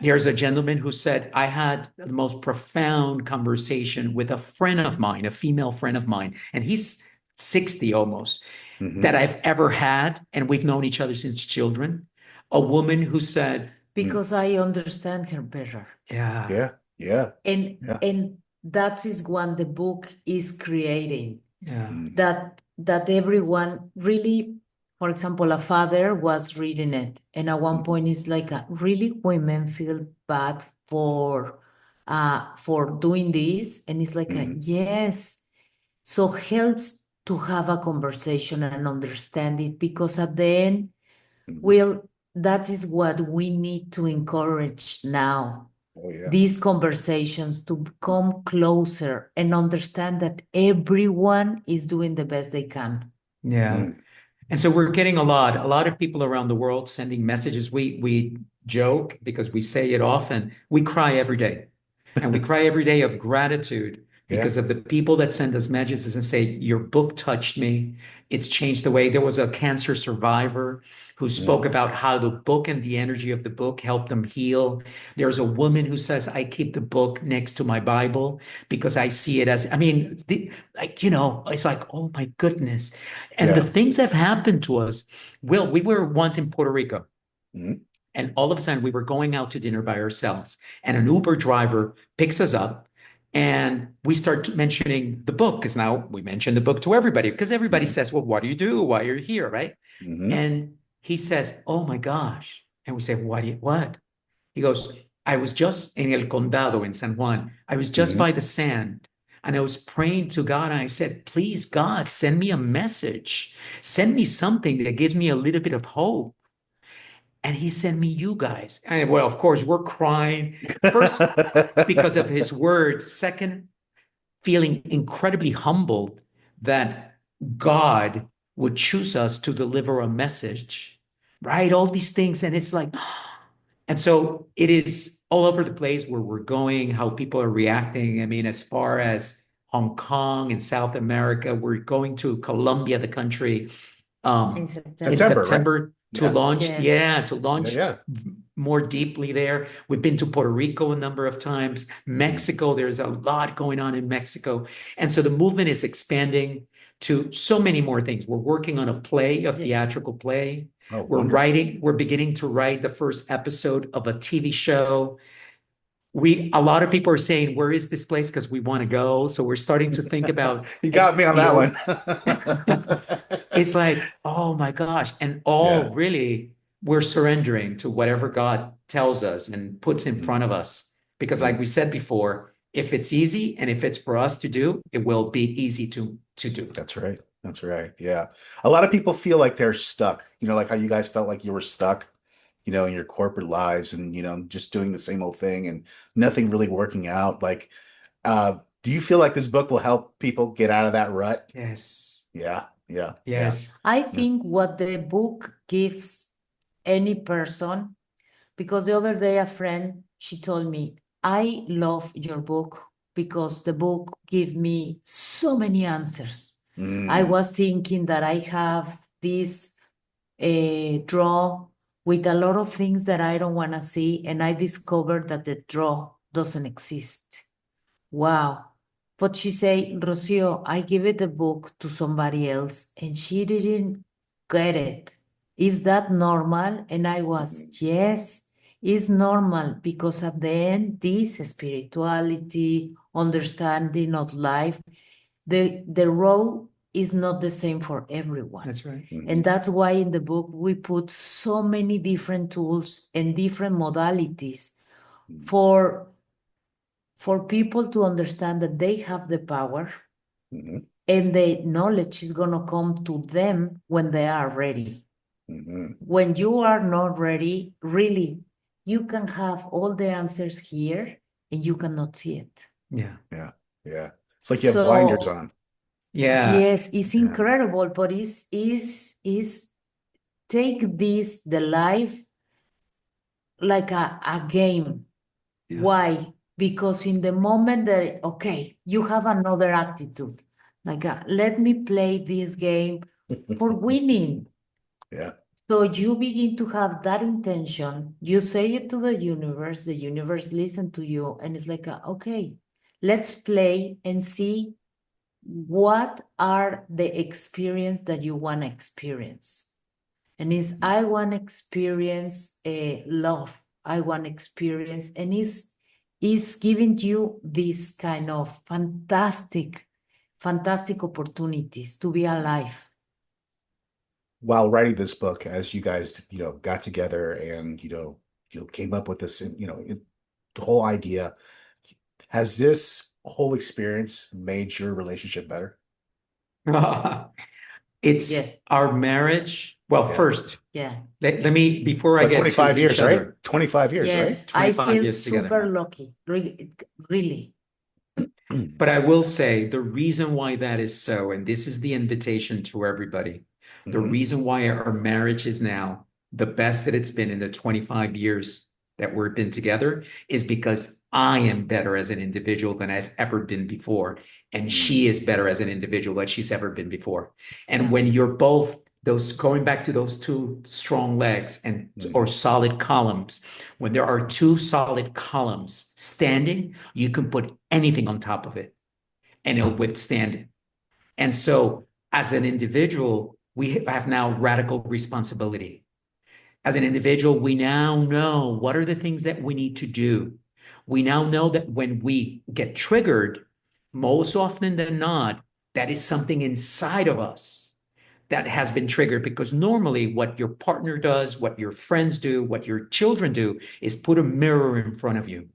S4: There's a gentleman who said, I had the most profound conversation with a friend of mine, a female friend of mine, and he's 60 almost, that I've ever had. And we've known each other since children. A woman who said,
S3: Because I understand her better.
S4: yeah,
S2: Yeah.
S3: And that is what the book is creating.
S4: yeah,
S3: That that everyone really, for example, a father was reading it, and at one point it's like really women feel bad for doing this, and it's like yes. So helps to have a conversation and understand it, because at the end, well, that is what we need to encourage now.
S2: Oh yeah.
S3: These conversations to come closer and understand that everyone is doing the best they can.
S4: Yeah. And so we're getting a lot of people around the world sending messages. We joke because we say it often. We cry every day. And we cry every day of gratitude because of the people that send us messages and say, your book touched me. It's changed the way. There was a cancer survivor who spoke about how the book and the energy of the book helped them heal. There's a woman who says, I keep the book next to my Bible because I see it as, I mean, it's like, oh my goodness. And the things that have happened to us, Will, we were once in Puerto Rico. And all of a sudden, we were going out to dinner by ourselves, and an Uber driver picks us up, and we start mentioning the book, because now we mention the book to everybody, because everybody says, well, what do you do while you're here, right? And he says, oh my gosh. And we say, what? He goes, I was just in El Condado in San Juan. I was just by the sand, and I was praying to God, and I said, please, God, send me a message. Send me something that gives me a little bit of hope. And he sent me you guys. And well, of course, we're crying. First, because of his words. Second, feeling incredibly humbled that God would choose us to deliver a message, right? All these things. And it's like, and so it is all over the place where we're going, how people are reacting. I mean, as far as Hong Kong and South America, we're going to Colombia, the country,
S3: In September.
S2: September, right?
S4: To launch, to launch
S2: Yeah.
S4: more deeply there. We've been to Puerto Rico a number of times. Mexico, there's a lot going on in Mexico. And so the movement is expanding to so many more things. We're working on a play, a theatrical play.
S2: Oh,
S4: we're beginning to write the first episode of a TV show. A lot of people are saying, where is this place? Because we want to go. So we're starting to think about.
S2: You got me on that one.
S4: It's like, oh my gosh. And really, we're surrendering to whatever God tells us and puts in front of us. Because like we said before, if it's easy and if it's for us to do, it will be easy to do.
S2: That's right. That's right. Yeah. A lot of people feel like they're stuck, like how you guys felt like you were stuck, in your corporate lives and, just doing the same old thing and nothing really working out. Like, do you feel like this book will help people get out of that rut?
S4: Yes.
S2: Yeah. Yeah.
S4: Yes.
S3: I think what the book gives any person, because the other day a friend, she told me, I love your book because the book gave me so many answers. I was thinking that I have this draw with a lot of things that I don't want to see, and I discovered that the draw doesn't exist. Wow. But she said, Rocio, I give it the book to somebody else and she didn't get it. Is that normal? And I was, yes, it's normal, because at the end, this spirituality, understanding of life, the road is not the same for everyone.
S4: That's right.
S3: And that's why in the book, we put so many different tools and different modalities for people to understand that they have the power and the knowledge is going to come to them when they are ready. When you are not ready, really, you can have all the answers here and you cannot see it.
S4: Yeah.
S2: Yeah. Yeah. It's like you have blinders on.
S4: Yeah.
S3: Yes, it's incredible, but it's take the life like a game.
S4: Yeah.
S3: Why? Because in the moment that, okay, you have another attitude, like, let me play this game for winning.
S2: Yeah.
S3: So you begin to have that intention, you say it to the universe listens to you, and it's like, okay, let's play and see what are the experience that you want to experience. And I want to experience love. I want to experience, and is giving you this kind of fantastic fantastic opportunities to be alive.
S2: While writing this book, as you guys, got together and, came up with this, the whole idea, has this whole experience made your relationship better?
S4: It's
S3: Yes.
S4: our marriage. Well,
S2: Yeah.
S4: first,
S3: Yeah.
S4: let me, before I
S2: But
S4: get to
S2: 25 years,
S4: each other,
S2: right? 25 years, right?
S3: Yes, I
S4: 25
S3: feel
S4: years together
S3: super
S4: now.
S3: lucky, really.
S4: But I will say the reason why that is so, and this is the invitation to everybody, the
S2: Mhm.
S4: reason why our marriage is now the best that it's been in the 25 years that we've been together is because I am better as an individual than I've ever been before. And she is better as an individual than she's ever been before. And
S3: Yeah.
S4: when you're both those going back to those two strong legs and or solid columns, when there are two solid columns standing, you can put anything on top of it and it'll withstand it. And so as an individual, we have now radical responsibility. As an individual, we now know what are the things that we need to do. We now know that when we get triggered, most often than not, that is something inside of us that has been triggered, because normally what your partner does, what your friends do, what your children do is put a mirror in front of you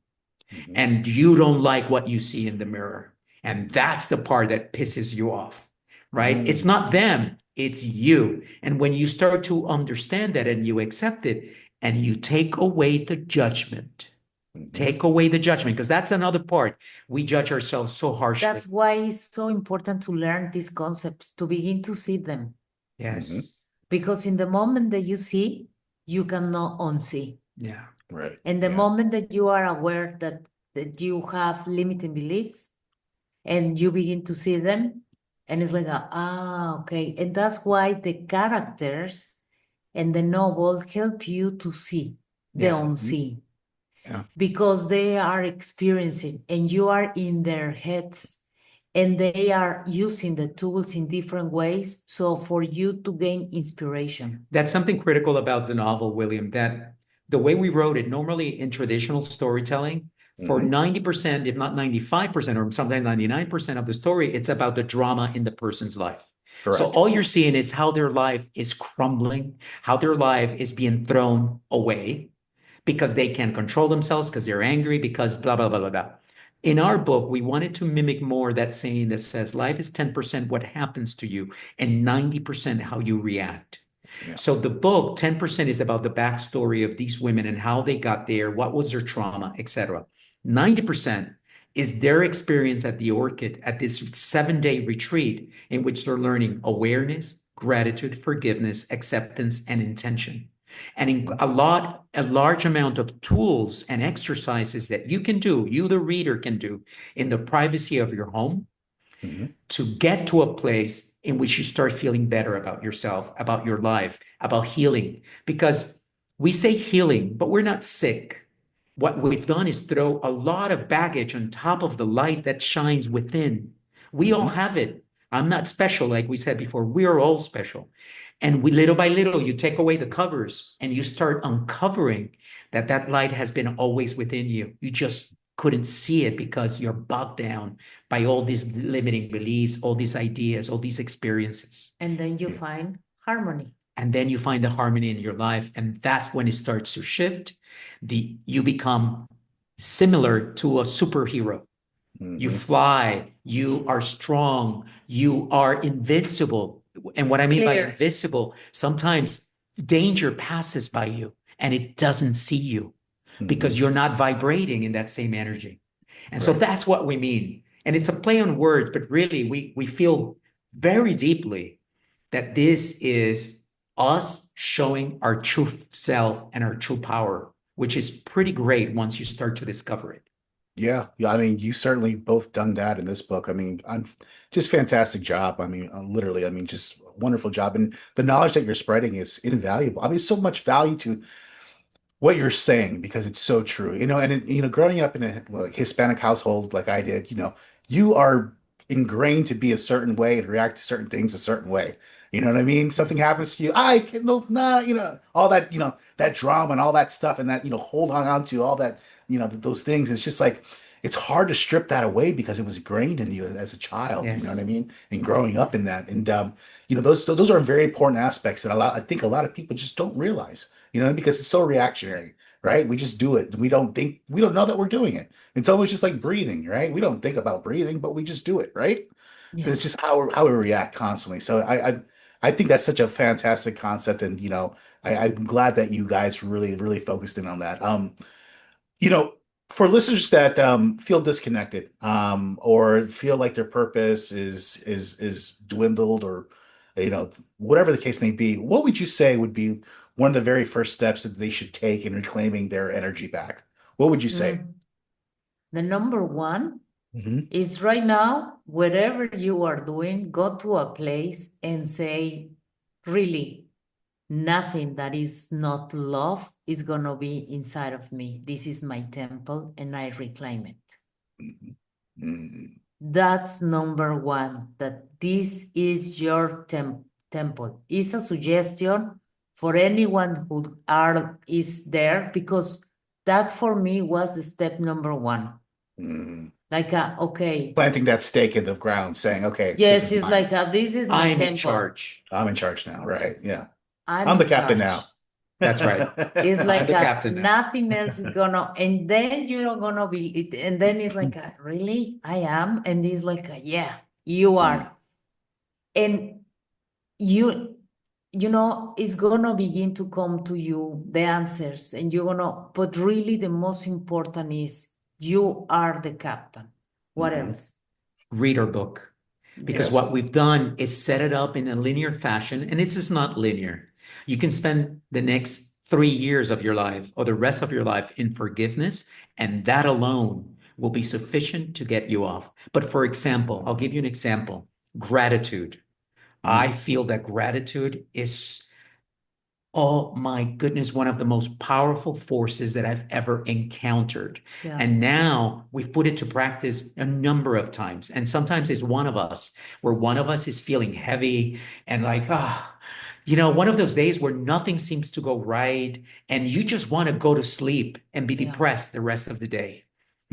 S4: and you don't like what you see in the mirror. And that's the part that pisses you off, right? It's not them, it's you. And when you start to understand that and you accept it and you take away the judgment, because that's another part. We judge ourselves so harshly.
S3: That's why it's so important to learn these concepts, to begin to see them.
S4: Yes.
S3: Because in the moment that you see, you cannot unsee.
S4: Yeah.
S2: Right.
S3: And the
S2: Yeah.
S3: moment that you are aware that you have limiting beliefs and you begin to see them, and it's like, okay. And that's why the characters and the novel help you to see the
S4: Yeah.
S3: unseen.
S2: Yeah.
S3: Because they are experiencing and you are in their heads and they are using the tools in different ways. So for you to gain inspiration.
S4: That's something critical about the novel, William, that the way we wrote it, normally in traditional storytelling, for 90%, if not 95%, or sometimes 99% of the story, it's about the drama in the person's life.
S2: Correct.
S4: So all you're seeing is how their life is crumbling, how their life is being thrown away because they can't control themselves, because they're angry, because blah, blah, blah, blah, blah. In our book, we wanted to mimic more that saying that says life is 10% what happens to you and 90% how you react.
S2: Yeah.
S4: So the book, 10% is about the backstory of these women and how they got there, what was their trauma, etc. 90% is their experience at the Orchid, at this 7-day retreat in which they're learning awareness, gratitude, forgiveness, acceptance, and intention. And in a large amount of tools and exercises that you can do, you, the reader, can do in the privacy of your home to get to a place in which you start feeling better about yourself, about your life, about healing. Because we say healing, but we're not sick. What we've done is throw a lot of baggage on top of the light that shines within. We all have it. I'm not special, like we said before. We are all special. And we, little by little, you take away the covers and you start uncovering that light has been always within you. You just couldn't see it because you're bogged down by all these limiting beliefs, all these ideas, all these experiences.
S3: And then you find harmony.
S4: And then you find the harmony in your life. And that's when it starts to shift. You become similar to a superhero. You fly, you are strong, you are invincible. And what I mean by invincible, sometimes danger passes by you and it doesn't see you because you're not vibrating in that same energy. And so that's what we mean. And it's a play on words, but really we feel very deeply that this is us showing our true self and our true power, which is pretty great once you start to discover it.
S2: Yeah. I mean, you certainly both done that in this book. I mean, just fantastic job. I mean, literally, I mean, just wonderful job. And the knowledge that you're spreading is invaluable. I mean, so much value to what you're saying because it's so true. Growing up in a Hispanic household like I did, you are ingrained to be a certain way and react to certain things a certain way. You know what I mean? Something happens to you, I can no, nah, all that, that drama and all that stuff and that, holding on to all that, those things. It's just like, it's hard to strip that away because it was ingrained in you as a child. You know what I
S4: Yes.
S2: mean? And growing up in
S3: Yes.
S2: that, and those are very important aspects that I think a lot of people just don't realize. Because it's so reactionary, right? We just do it. We don't know that we're doing it. It's almost just like breathing, right? We don't think about breathing, but we just do it, right? It's
S3: Yes.
S2: just how we react constantly. So I think that's such a fantastic concept, and I'm glad that you guys really focused in on that. You know, for listeners that feel disconnected, or feel like their purpose is dwindled, or whatever the case may be, what would you say would be one of the very first steps that they should take in reclaiming their energy back? What would you say?
S3: Mm. The number one
S2: Hmm.
S3: is right now, wherever you are doing, go to a place and say, really, nothing that is not love is going to be inside of me. This is my temple and I reclaim it.
S2: Hmm.
S3: That's number one, that this is your temple. It's a suggestion for anyone who is there, because that for me was the step number one.
S2: Hmm.
S3: Like, okay,
S2: Planting that stake in the ground, saying, "Okay, this
S3: yes,
S2: is
S3: it's
S2: mine.
S3: like, this is my
S4: I'm in
S3: temple.
S4: charge.
S2: I'm in charge now." Right? Yeah,
S3: I'm
S2: I'm the
S3: in
S2: captain
S3: charge.
S2: now.
S4: That's right.
S3: It's
S4: I'm
S3: like
S4: the captain now.
S3: nothing else is gonna, and then you're gonna be it, and then it's like really, I am, and it's like yeah, you
S2: Mm.
S3: are, and you it's gonna begin to come to you the answers, and you're gonna. But really, the most important is you are the captain. What
S2: Mhm.
S3: else?
S4: Read our book. Because
S3: Yes.
S2: Yes.
S4: what we've done is set it up in a linear fashion, and this is not linear. You can spend the next 3 years of your life or the rest of your life in forgiveness, and that alone will be sufficient to get you off. But for example, I'll give you an example. Gratitude.
S2: Mm.
S4: I feel that gratitude is, oh my goodness, one of the most powerful forces that I've ever encountered.
S3: Yeah.
S4: And now we've put it to practice a number of times. And sometimes it's one of us, where one of us is feeling heavy and like, one of those days where nothing seems to go right and you just want to go to sleep and be
S3: Yeah.
S4: depressed the rest of the day.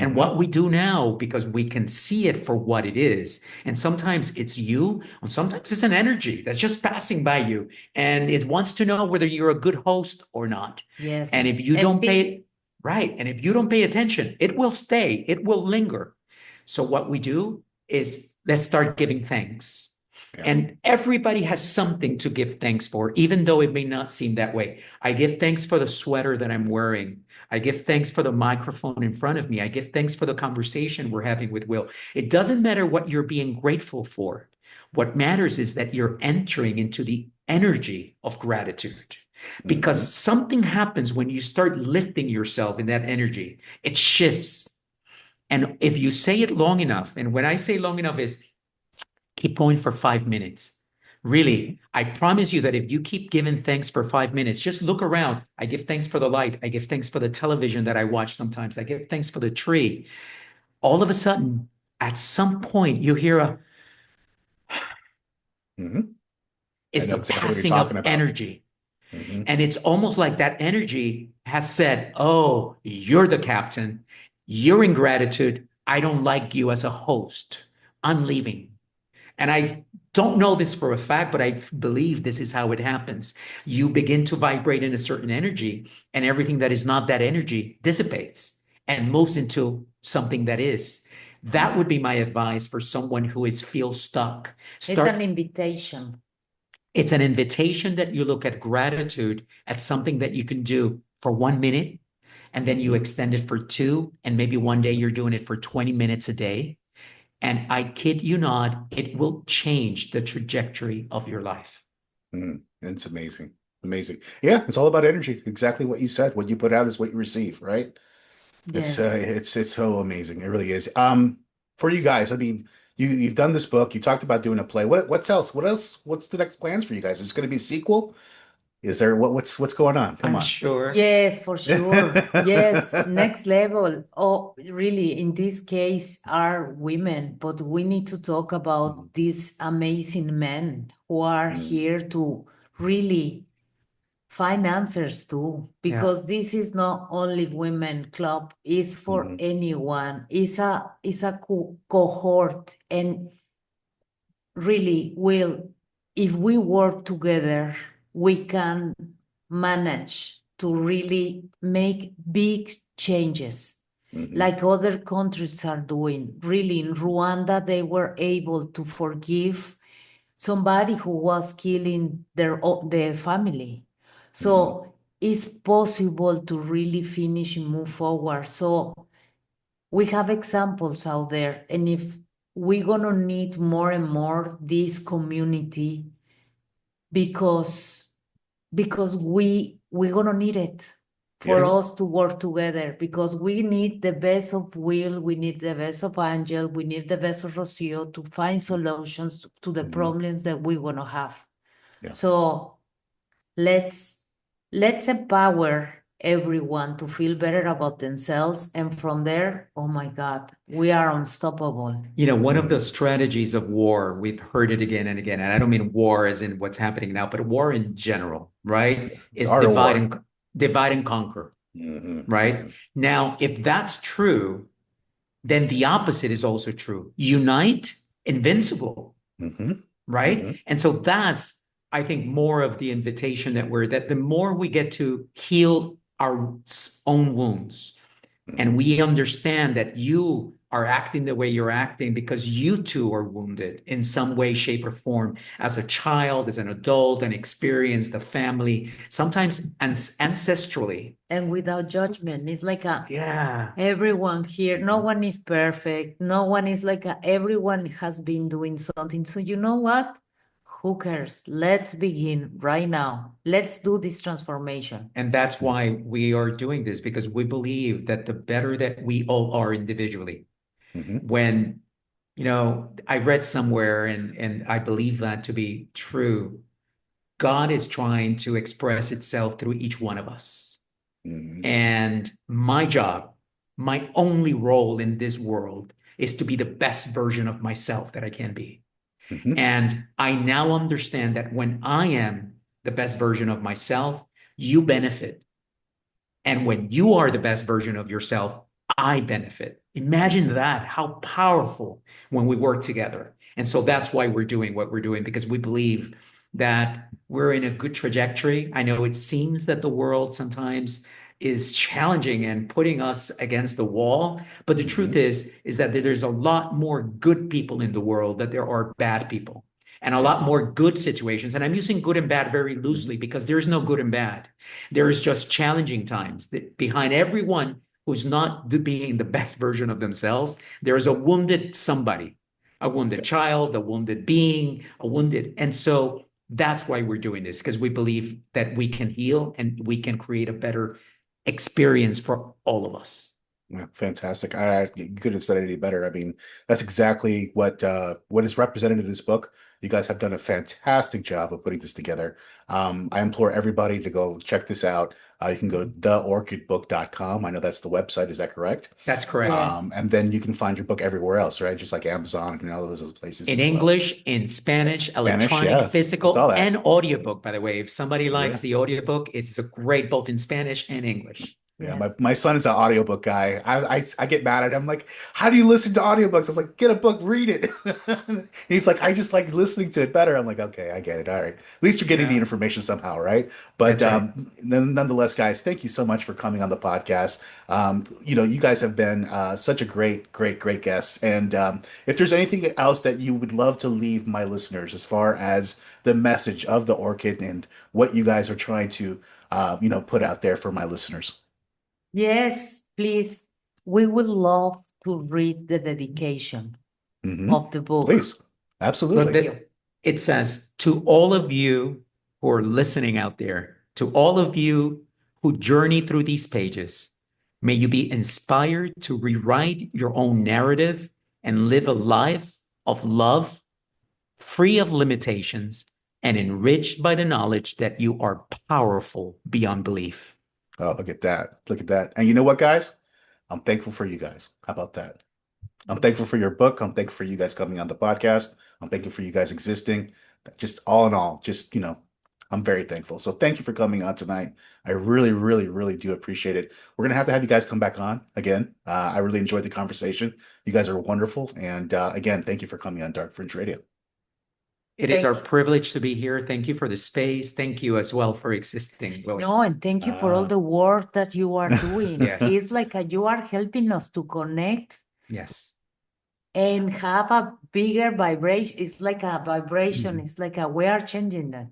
S4: And
S2: Mhm.
S4: what we do now, because we can see it for what it is, and sometimes it's you, and sometimes it's an energy that's just passing by you, and it wants to know whether you're a good host or not.
S3: Yes.
S4: And if you
S3: And
S4: don't pay, right, and if you don't pay attention, it will stay, it will linger. So what we do is let's start giving thanks.
S2: Yeah.
S4: And everybody has something to give thanks for, even though it may not seem that way. I give thanks for the sweater that I'm wearing. I give thanks for the microphone in front of me. I give thanks for the conversation we're having with Will. It doesn't matter what you're being grateful for. What matters is that you're entering into the energy of gratitude, because
S2: Mhm.
S4: something happens when you start lifting yourself in that energy. It shifts. And if you say it long enough, and when I say long enough is keep going for 5 minutes. Really, I promise you that if you keep giving thanks for 5 minutes, just look around. I give thanks for the light. I give thanks for the television that I watch sometimes. I give thanks for the tree. All of a sudden, at some point, you hear
S2: Mhm. I
S4: it's
S2: know
S4: the
S2: exactly what you're
S4: passing
S2: talking
S4: of
S2: about.
S4: energy.
S2: Mhm.
S4: And it's almost like that energy has said, oh, you're the captain. You're in gratitude. I don't like you as a host. I'm leaving. And I don't know this for a fact, but I believe this is how it happens. You begin to vibrate in a certain energy, and everything that is not that energy dissipates and moves into something that is. That would be my advice for someone who is feel stuck.
S3: it's an invitation.
S4: It's an invitation that you look at gratitude at something that you can do for 1 minute, and then you
S2: Mhm.
S4: extend it for two, and maybe one day you're doing it for 20 minutes a day. And I kid you not, it will change the trajectory of your life.
S2: Mhm. It's amazing. Amazing. Yeah, it's all about energy. Exactly what you said. What you put out is what you receive, right? It's
S3: Yes.
S2: it's so amazing. It really is. For you guys, I mean, you've done this book. You talked about doing a play. What's else? What else? What's the next plans for you guys? Is it going to be a sequel? Is there what's going on? Come
S4: I'm
S2: on.
S4: sure.
S3: Yes, for sure. Yes, next level. Oh, really, in this case are women, but we need to talk about these amazing men who are
S2: Mhm.
S3: here to really find answers too, because this is not only women club, it's for anyone. It's a cohort, and really if we work together, we can manage to really make big changes like other countries are doing. Really, in Rwanda, they were able to forgive somebody who was killing their family. So it's possible to really finish and move forward. So we have examples out there, and if we're gonna need more and more this community, because we're gonna need it for us to work together, because we need the best of Will, we need the best of Angel, we need the best of Rocio to find solutions to the problems that we're gonna have. So let's empower everyone to feel better about themselves, and from there, oh my God, we are unstoppable.
S4: One of the strategies of war, we've heard it again and again, and I don't mean war as in what's happening now, but war in general, right? Is divide and conquer, right? Now, if that's true, then the opposite is also true. Unite, invincible, right? And so that's, I think, more of the invitation that the more we get to heal our own wounds, and we understand that you are acting the way you're acting because you too are wounded in some way, shape, or form, as a child, as an adult, and experience the family, sometimes ancestrally.
S3: And without judgment. It's like everyone here, no one is perfect. No one is everyone has been doing something. So you know what? Who cares? Let's begin right now. Let's do this transformation.
S4: And that's why we are doing this, because we believe that the better that we all are individually, when, I read somewhere, and I believe that to be true, God is trying to express itself through each one of us. And my job, my only role in this world, is to be the best version of myself that I can be. And I now understand that when I am the best version of myself, you benefit. And when you are the best version of yourself, I benefit. Imagine that, how powerful when we work together. And so that's why we're doing what we're doing, because we believe that we're in a good trajectory. I know it seems that the world sometimes is challenging and putting us against the wall, but the truth is that there's a lot more good people in the world than there are bad people, and a lot more good situations. And I'm using good and bad very loosely, because there is no good and bad. There is just challenging times. Behind everyone who's not being the best version of themselves, there is a wounded somebody, a wounded child, a wounded being, and so that's why we're doing this, because we believe that we can heal and we can create a better experience for all of us.
S2: Yeah, fantastic. I couldn't have said it any better. I mean, that's exactly what is represented in this book. You guys have done a fantastic job of putting this together. I implore everybody to go check this out. You can go to theorchidbook.com. I know that's the website. Is that correct?
S4: That's correct.
S3: Yes.
S2: And then you can find your book everywhere else, right? Just like Amazon and all those other places.
S4: In
S2: as well.
S4: English, in Spanish, electronic, physical,
S2: saw that.
S4: and audiobook, by the way. If somebody likes the audiobook, it's a great both in Spanish and English.
S2: Yeah,
S3: Yes.
S2: my son is an audiobook guy. I get mad at him. I'm like, how do you listen to audiobooks? I was like, get a book, read it. And he's like, I just like listening to it better. I'm like, okay, I get it. All right. At least you're getting the information somehow, right? But nonetheless, guys, thank you so much for coming on the podcast. You guys have been such a great guest. And if there's anything else that you would love to leave my listeners as far as the message of the Orchid and what you guys are trying to put out there for my listeners.
S3: Yes, please. We would love to read the dedication of the book.
S2: Please. Absolutely.
S4: Look, it says, to all of you who are listening out there, to all of you who journey through these pages, may you be inspired to rewrite your own narrative and live a life of love, free of limitations, and enriched by the knowledge that you are powerful beyond belief.
S2: Oh, look at that. Look at that. And you know what, guys? I'm thankful for you guys. How about that? I'm thankful for your book. I'm thankful for you guys coming on the podcast. I'm thankful for you guys existing. Just all in all, just, I'm very thankful. So thank you for coming on tonight. I really, really, really do appreciate it. We're gonna have you guys come back on again. I really enjoyed the conversation. You guys are wonderful, and again, thank you for coming on Dark Fringe Radio.
S4: It is our
S3: Thank
S4: privilege to be here. Thank you for the space. Thank you as well for existing, Willie.
S3: No, and thank you for all the work that you are doing.
S4: Yes.
S3: It's like you are helping us to connect
S4: Yes.
S3: and have a bigger vibration. It's like a vibration.
S2: Mhm.
S3: It's like we are changing that.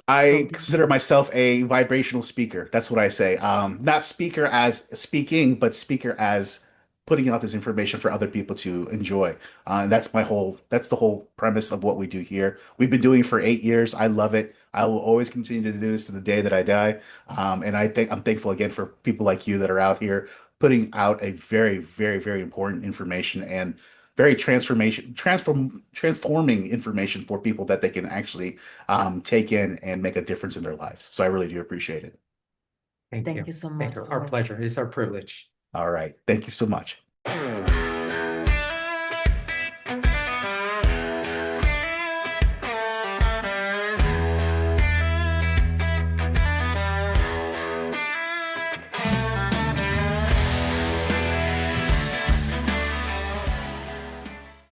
S2: I
S3: So
S2: consider myself a vibrational speaker. That's what I say. Not speaker as speaking, but speaker as putting out this information for other people to enjoy. That's the whole premise of what we do here. We've been doing it for 8 years. I love it. I will always continue to do this to the day that I die. And I'm thankful again for people like you that are out here putting out a very, very, very important information and very transforming information for people that they can actually take in and make a difference in their lives. So I really do appreciate it.
S3: thank you so much.
S4: Thank you. Our pleasure. It's our privilege.
S2: All right. Thank you so much.